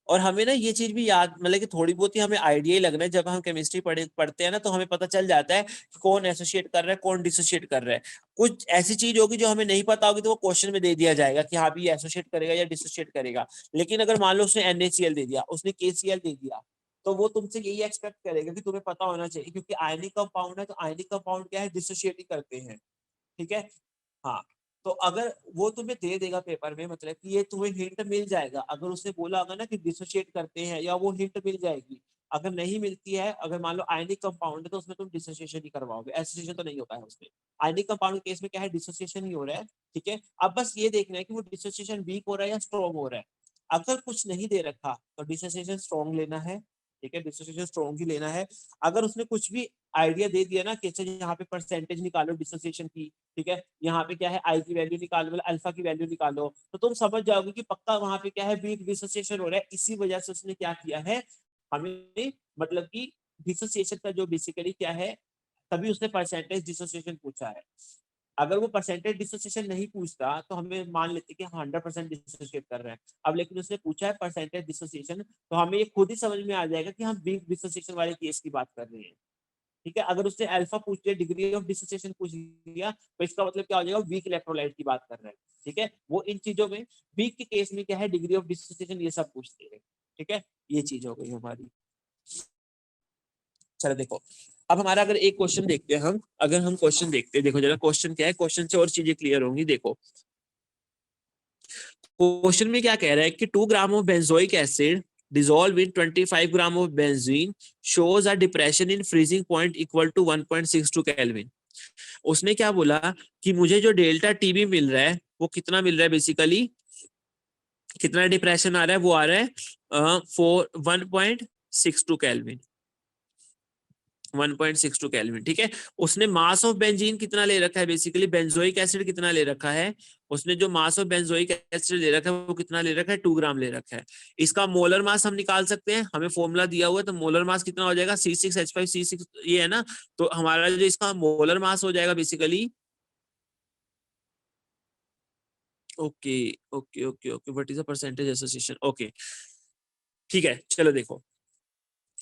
और हमें ना ये चीज भी याद, मतलब कि थोड़ी बहुत ही हमें आइडिया ही लगना है, जब हम केमिस्ट्री पढ़ते हैं ना, तो हमें पता चल जाता है कि कौन एसोसिएट कर रहा है, कौन डिसोसिएट कर रहा है। कुछ ऐसी चीज होगी जो हमें नहीं पता होगी, तो वो क्वेश्चन में दे दिया जाएगा कि हाँ भी ये एसोसिएट करेगा या डिसोसिएट करेगा। लेकिन अगर मान लो उसने NaCl दे दिया, उसने KCl दे दिया, तो वो तुमसे यही एक्सपेक्ट करेगा कि तुम्हें पता होना चाहिए, क्योंकि आयनिक कंपाउंड है, तो आयनिक कंपाउंड क्या है, डिसोसिएट ही करते हैं। ठीक है, हाँ, तो अगर वो तुम्हें दे देगा पेपर में, मतलब कि ये तुम्हें हिंट मिल जाएगा, अगर उसने बोला होगा ना कि डिसोशिएट करते हैं, या वो हिंट मिल जाएगी। अगर नहीं मिलती है, अगर मान लो आयनिक कंपाउंड है, तो उसमें तुम डिसोसिएशन ही करवाओगे, एसोसिएशन तो नहीं होता है उसमें। आयनिक कंपाउंड के केस में क्या है, डिसोसिएशन ही हो रहा है। ठीक है, अब बस ये देखना है कि वो डिसोसिएशन वीक हो रहा है या स्ट्रॉन्ग हो रहा है। अगर कुछ नहीं दे रखा तो डिसोसिएशन स्ट्रॉन्ग लेना है। ठीक है, डिसोसिएशन स्ट्रॉन्ग ही लेना है। अगर उसने कुछ भी आइडिया दे दिया ना कि अच्छा यहाँ पे परसेंटेज निकालो डिसोसिएशन की, ठीक है, यहाँ पे क्या है आई की वैल्यू निकालो, मतलब अल्फा की वैल्यू निकालो, तो तुम समझ जाओगे कि पक्का वहां पे क्या है, वीक डिसोसिएशन हो रहा है। इसी वजह से उसने क्या किया है, हमें मतलब कि डिसोसिएशन का जो बेसिकली क्या है, तभी उसने परसेंटेज डिसोसिएशन पूछा है। अगर वो परसेंटेज डिसोसिएशन नहीं पूछता तो हमें मान लेते कि 100% डिसोसिएट कर रहे हैं। अब लेकिन उसने पूछा है परसेंटेज डिसोसिएशन, तो हमें ये खुद ही समझ में आ जाएगा कि हम वीक डिसोसिएशन वाले केस की बात कर रहे हैं। ठीक है, अगर उसने अल्फा पूछ लिया, डिग्री ऑफ डिसोसिएशन पूछ लिया, तो इसका मतलब क्या हो जाएगा, वीक इलेक्ट्रोलाइट की बात कर रहे हैं। ठीक है, वो इन चीजों में वीक के केस में क्या है, डिग्री ऑफ डिसोसिएशन ये सब पूछते हैं। ठीक है, ये चीज हो गई हमारी। चलो देखो, अब हमारा अगर एक क्वेश्चन देखते हैं हम, अगर हम क्वेश्चन देखते हैं, देखो जरा क्वेश्चन क्या है, क्वेश्चन से और चीजें क्लियर होंगी। देखो क्वेश्चन में क्या कह रहा है कि 2 gram of benzoic acid dissolved in 25 gram of benzene shows a depression in freezing point equal to 1.62 Kelvin। उसने क्या बोला कि मुझे जो डेल्टा टीबी मिल रहा है वो कितना मिल रहा है, बेसिकली कितना डिप्रेशन आ रहा है, वो आ रहा है 1.62 केल्विन, 1.62 केल्विन। ठीक है, उसने मास ऑफ बेंजीन कितना ले रखा है, बेसिकली बेंजोइक एसिड कितना ले रखा है, उसने जो मास ऑफ बेंजोइक एसिड ले रखा है वो कितना ले रखा है, 2 ग्राम ले रखा है। इसका मोलर मास हम निकाल सकते हैं, हमें फॉर्मूला दिया हुआ है, तो मोलर मास कितना हो जाएगा, C6H5C6, ये है ना। तो हमारा जो इसका मोलर मास हो जाएगा basically, okay okay okay okay, what is the percentage association, okay ठीक है। चलो देखो,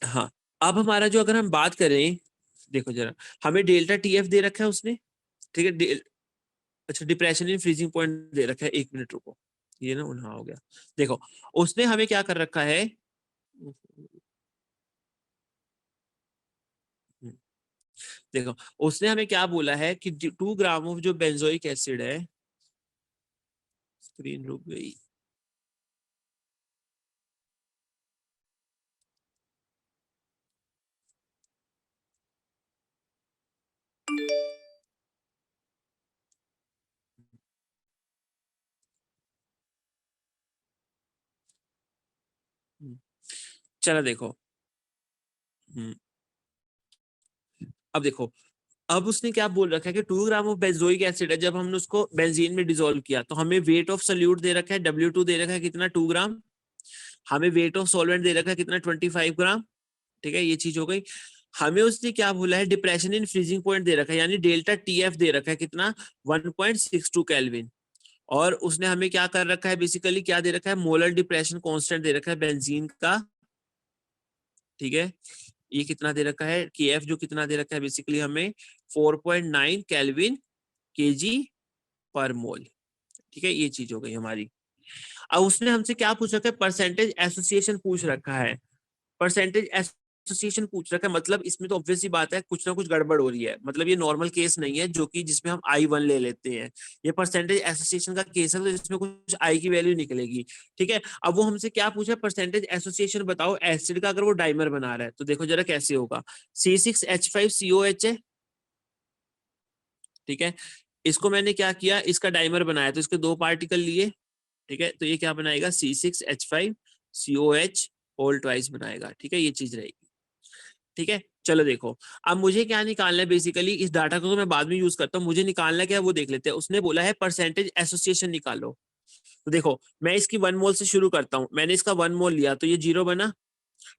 हाँ, अब हमारा जो, अगर हम बात करें, देखो जरा, हमें डेल्टा TF दे रखा है उसने। ठीक है, अच्छा डिप्रेशन इन फ्रीजिंग पॉइंट दे रखा है, 1 मिनट रुको, ये ना हाँ हो गया। देखो उसने हमें क्या कर रखा है, देखो उसने हमें क्या बोला है कि 2 ग्राम ऑफ जो बेंजोइक एसिड है, स्क्रीन रुक गई, चलो देखो, हम्म, अब देखो, अब उसने क्या बोल रखा है कि 2 ग्राम ऑफ बेंजोइक एसिड है, जब हमने उसको बेंजीन में डिसोल्व किया तो हमें वेट ऑफ सोल्यूट दे रखा है, W2 दे रखा है कितना, 2 ग्राम, हमें वेट ऑफ सॉल्वेंट दे रखा है कितना, 25 ग्राम। ठीक है, ये चीज हो गई। हमें उसने क्या बोला है, डिप्रेशन इन फ्रीजिंग पॉइंट दे रखा है, यानी डेल्टा TF दे रखा है कितना, 1.62 केल्विन। और उसने हमें क्या कर रखा है, बेसिकली क्या दे रखा है, मोलर डिप्रेशन कांस्टेंट दे रखा है बेंजीन का। ठीक है, ये कितना दे रखा है, KF जो कितना दे रखा है बेसिकली हमें 4.9 केल्विन kg पर मोल। ठीक है, ये चीज हो गई हमारी। अब उसने हमसे क्या पूछ रखा है, परसेंटेज एसोसिएशन पूछ रखा है। परसेंटेज एसोसिएशन पूछ रखा है, मतलब इसमें तो ऑब्वियस सी बात है कुछ ना कुछ गड़बड़ हो रही है। मतलब ये नॉर्मल केस नहीं है जो कि जिसमें हम I1 ले लेते हैं, ये परसेंटेज एसोसिएशन का केस है, तो इसमें कुछ I की वैल्यू निकलेगी। ठीक है, अब वो हमसे क्या पूछा, परसेंटेज एसोसिएशन बताओ एसिड का अगर वो डाइमर बना रहा है। तो देखो जरा कैसे होगा, C6H5COH है। ठीक है, इसको मैंने क्या किया, इसका डाइमर बनाया, तो इसके 2 पार्टिकल लिए। ठीक है, तो ये क्या बनाएगा, C6H5COH होल ट्वाइस बनाएगा। ठीक है, ये चीज रहेगी। ठीक है, चलो देखो, अब मुझे क्या निकालना है बेसिकली, इस डाटा को तो मैं बाद में यूज करता हूँ, मुझे निकालना क्या है वो देख लेते हैं। उसने बोला है परसेंटेज एसोसिएशन निकालो। तो देखो मैं इसकी 1 मोल से शुरू करता हूँ। मैंने इसका 1 मोल लिया तो ये 0 बना।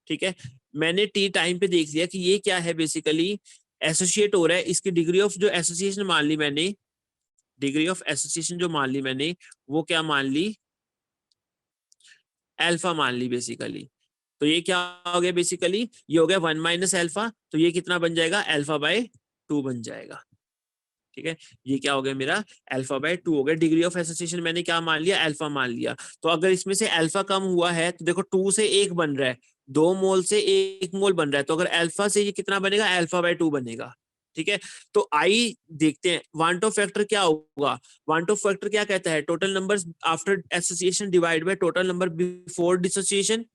ठीक है, मैंने टी टाइम पे देख लिया कि ये क्या है, बेसिकली एसोसिएट हो रहा है। इसकी डिग्री ऑफ जो एसोसिएशन मान ली मैंने, डिग्री ऑफ एसोसिएशन जो मान ली मैंने, वो क्या मान ली, अल्फा मान ली बेसिकली। तो ये क्या हो गया बेसिकली, ये हो गया 1 माइनस अल्फा, तो ये कितना बन जाएगा, अल्फा बाय 2 बन जाएगा। ठीक है, ये क्या हो गया मेरा, अल्फा बाय 2 हो गया। डिग्री ऑफ एसोसिएशन मैंने क्या मान लिया, अल्फा मान लिया। तो अगर इसमें से अल्फा कम हुआ है तो देखो 2 से 1 बन रहा है, 2 मोल से 1 मोल बन रहा है, तो अगर अल्फा से ये कितना बनेगा, अल्फा बाय 2 बनेगा। ठीक है, तो आई देखते हैं वांट ऑफ फैक्टर क्या होगा। वांट ऑफ फैक्टर क्या कहता है, total numbers after association divide by total number before dissociation.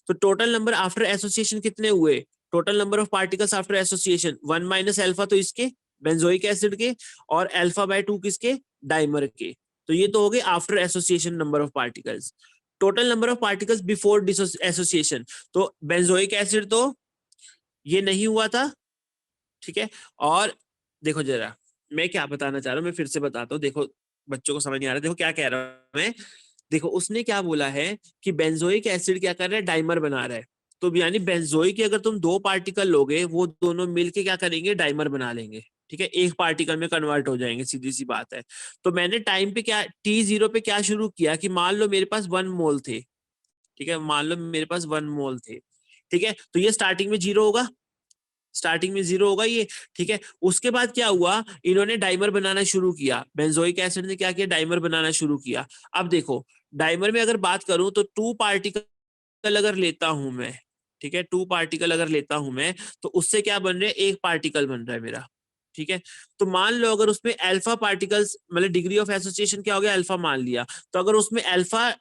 तो टोटल नंबर आफ्टर एसोसिएशन कितने हुए, total number of particles after association 1 minus alpha, तो इसके बेंजोइक एसिड के, और अल्फा बाय 2 किसके, डाइमर के। तो ये तो हो गए after association number of particles. Total number of particles before association, तो बेंजोइक एसिड तो ये नहीं हुआ था। ठीक है, और देखो जरा मैं क्या बताना चाह रहा हूँ, मैं फिर से बताता हूँ। देखो बच्चों को समझ नहीं आ रहा, देखो क्या कह रहा हूँ मैं। देखो उसने क्या बोला है कि बेंजोइक एसिड क्या कर रहा है, डाइमर बना रहा है। तो यानी बेंजोइक के अगर तुम 2 पार्टिकल लोगे, वो दोनों मिलके क्या करेंगे, डाइमर बना लेंगे। ठीक है, एक पार्टिकल में कन्वर्ट हो जाएंगे, सीधी सी बात है। तो मैंने टाइम पे क्या, T0 पे क्या शुरू किया कि मान लो मेरे पास 1 मोल थे। ठीक है, मान लो मेरे पास 1 मोल थे। ठीक है, तो ये स्टार्टिंग में 0 होगा, स्टार्टिंग में 0 होगा ये। ठीक है, उसके बाद क्या हुआ, इन्होंने डाइमर बनाना शुरू किया, बेंजोइक एसिड ने क्या किया, डाइमर बनाना शुरू किया। अब देखो डाइमर में अगर बात करूं तो 2 पार्टिकल अगर लेता हूं मैं, ठीक है, 2 पार्टिकल अगर लेता हूं मैं, तो उससे क्या बन रहा है, एक पार्टिकल बन रहा है मेरा। ठीक है, तो मान लो अगर उसमें अल्फा पार्टिकल्स, मतलब डिग्री ऑफ एसोसिएशन क्या हो गया, अल्फा मान लिया, तो अगर उसमें अल्फा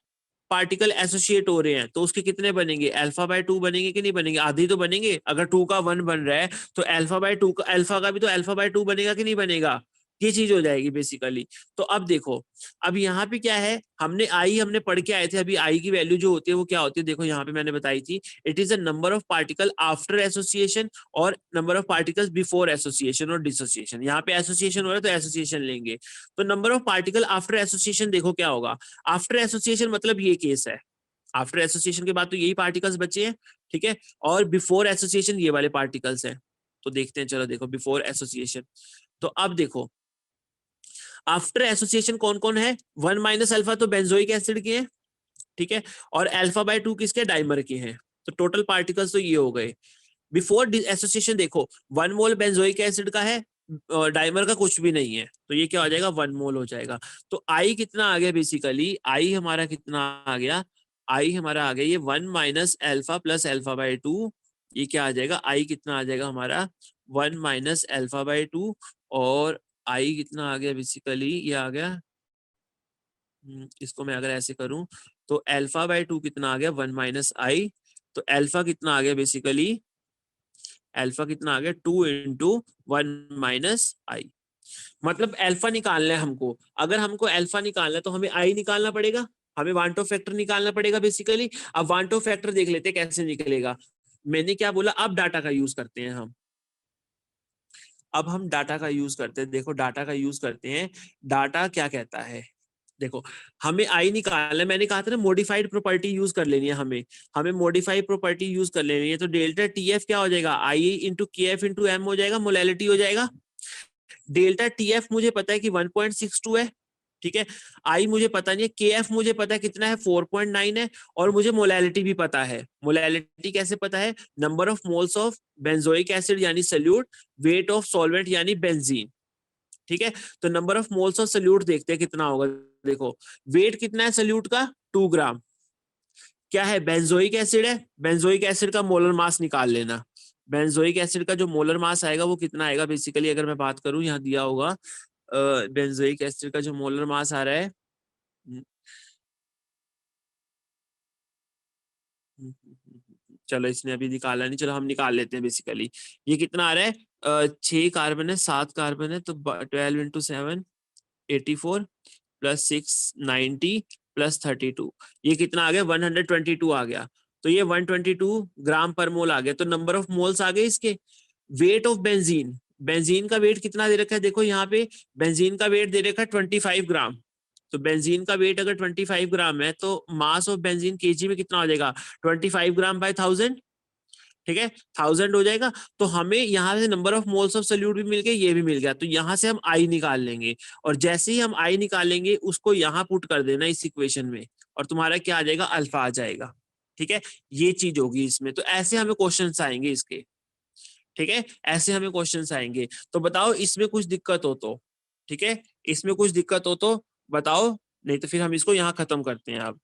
पार्टिकल एसोसिएट हो रहे हैं तो उसके कितने बनेंगे, अल्फा बाय 2 बनेंगे कि नहीं बनेंगे, आधी तो बनेंगे। अगर 2 का 1 बन रहा है तो अल्फा बाय 2 का, अल्फा का भी तो अल्फा बाय 2 बनेगा कि नहीं बनेगा, ये चीज हो जाएगी बेसिकली। तो अब देखो, अब यहाँ पे क्या है, हमने पढ़ के आए थे अभी, आई की वैल्यू जो होती है वो क्या होती है, देखो यहाँ पे मैंने बताई थी, it is the number of particle after association और number of particles before association और डिसोसिएशन। यहाँ पे एसोसिएशन हो रहा है तो एसोसिएशन लेंगे। तो number of particle after association देखो क्या होगा, आफ्टर एसोसिएशन मतलब ये केस है, आफ्टर एसोसिएशन के बाद तो यही पार्टिकल्स बचे हैं। ठीक है, और बिफोर एसोसिएशन ये वाले पार्टिकल्स हैं। तो देखते हैं, चलो देखो बिफोर एसोसिएशन। तो अब देखो आफ्टर एसोसिएशन कौन कौन है, 1 माइनस अल्फा तो बेंजोइक एसिड के हैं। ठीक है, और अल्फा बाय 2 किसके, डाइमर के हैं। तो टोटल पार्टिकल्स तो ये हो गए। बिफोर एसोसिएशन देखो 1 मोल बेंजोइक एसिड का है, डाइमर का कुछ भी नहीं है, तो ये क्या हो जाएगा, 1 मोल हो जाएगा। तो आई कितना आ गया बेसिकली, आई हमारा कितना आ गया, आई हमारा आ गया ये 1 minus alpha plus alpha by 2। ये क्या आ जाएगा, आई कितना आ जाएगा हमारा 1 माइनस अल्फा बाय 2, और आई कितना आ गया बेसिकली, ये आ गया, इसको मैं अगर ऐसे करूं तो अल्फा बाय 2 कितना आ गया, 1 माइनस आई। तो अल्फा कितना आ गया बेसिकली, अल्फा कितना आ गया, 2 इंटू 1 माइनस आई। मतलब अल्फा निकालना है हमको, अगर हमको अल्फा निकालना है तो हमें आई निकालना पड़ेगा, हमें वांट ऑफ फैक्टर निकालना पड़ेगा बेसिकली। अब वांट ऑफ फैक्टर देख लेते हैं कैसे निकलेगा। मैंने क्या बोला, अब डाटा का यूज करते हैं हम, अब हम डाटा का यूज करते हैं। देखो डाटा का यूज करते हैं, डाटा क्या कहता है, देखो हमें आई निकालना है, मैंने कहा था ना मॉडिफाइड प्रॉपर्टी यूज कर लेनी है, हमें मॉडिफाइड प्रॉपर्टी यूज कर लेनी है। तो डेल्टा टीएफ क्या हो जाएगा, i into K f into M हो जाएगा, मोलैलिटी हो जाएगा। डेल्टा टीएफ मुझे पता है कि 1.62 है। ठीक है। आई मुझे पता नहीं है, के एफ मुझे पता है कितना है, 4.9 है, और मुझे मोलैलिटी भी पता है। मोलैलिटी कैसे पता है? Number of moles of benzoic acid यानी सल्यूट, वेट ऑफ सॉल्वेंट यानी बेंजीन। ठीक है, तो number of moles of solute देखते हैं कितना होगा। देखो वेट कितना है सल्यूट का, 2 ग्राम। क्या है? बेंजोइक एसिड है, बेंजोइक एसिड का मोलर मास निकाल लेना। बेंजोइक एसिड का जो मोलर मास आएगा वो कितना आएगा, बेसिकली अगर मैं बात करूं, यहाँ दिया होगा बेंजोइक एसिड का जो मोलर मास आ रहा है, चलो इसने अभी निकाला नहीं, चलो हम निकाल लेते हैं। बेसिकली ये कितना आ रहा है, 6 कार्बन है, 7 कार्बन है, तो 12 × 7 84 प्लस 6 90 प्लस 32, ये कितना आ गया, 122 आ गया। तो ये 122 ग्राम पर मोल आ गया। तो नंबर ऑफ मोल्स आ गए इसके। वेट ऑफ बेंजीन, बेंजीन का वेट कितना दे रखा है, देखो यहाँ पे बेंजीन का वेट दे रखा है 25 ग्राम। तो बेंजीन का वेट अगर 25 ग्राम है तो मास ऑफ बेंजीन केजी में कितना हो जाएगा, 25 ग्राम/1000। ठीक है, 1000 हो जाएगा। तो हमें यहाँ से number of moles of solute भी मिल गए, ये भी मिल गया। तो यहाँ से हम आई निकाल लेंगे, और जैसे ही हम आई निकालेंगे उसको यहाँ पुट कर देना इस इक्वेशन में, और तुम्हारा क्या आ जाएगा, अल्फा आ जाएगा। ठीक है, ये चीज होगी इसमें। तो ऐसे हमें क्वेश्चंस आएंगे इसके। ठीक है, ऐसे हमें क्वेश्चंस आएंगे। तो बताओ इसमें कुछ दिक्कत हो तो, ठीक है, इसमें कुछ दिक्कत हो तो बताओ, नहीं तो फिर हम इसको यहाँ खत्म करते हैं अब।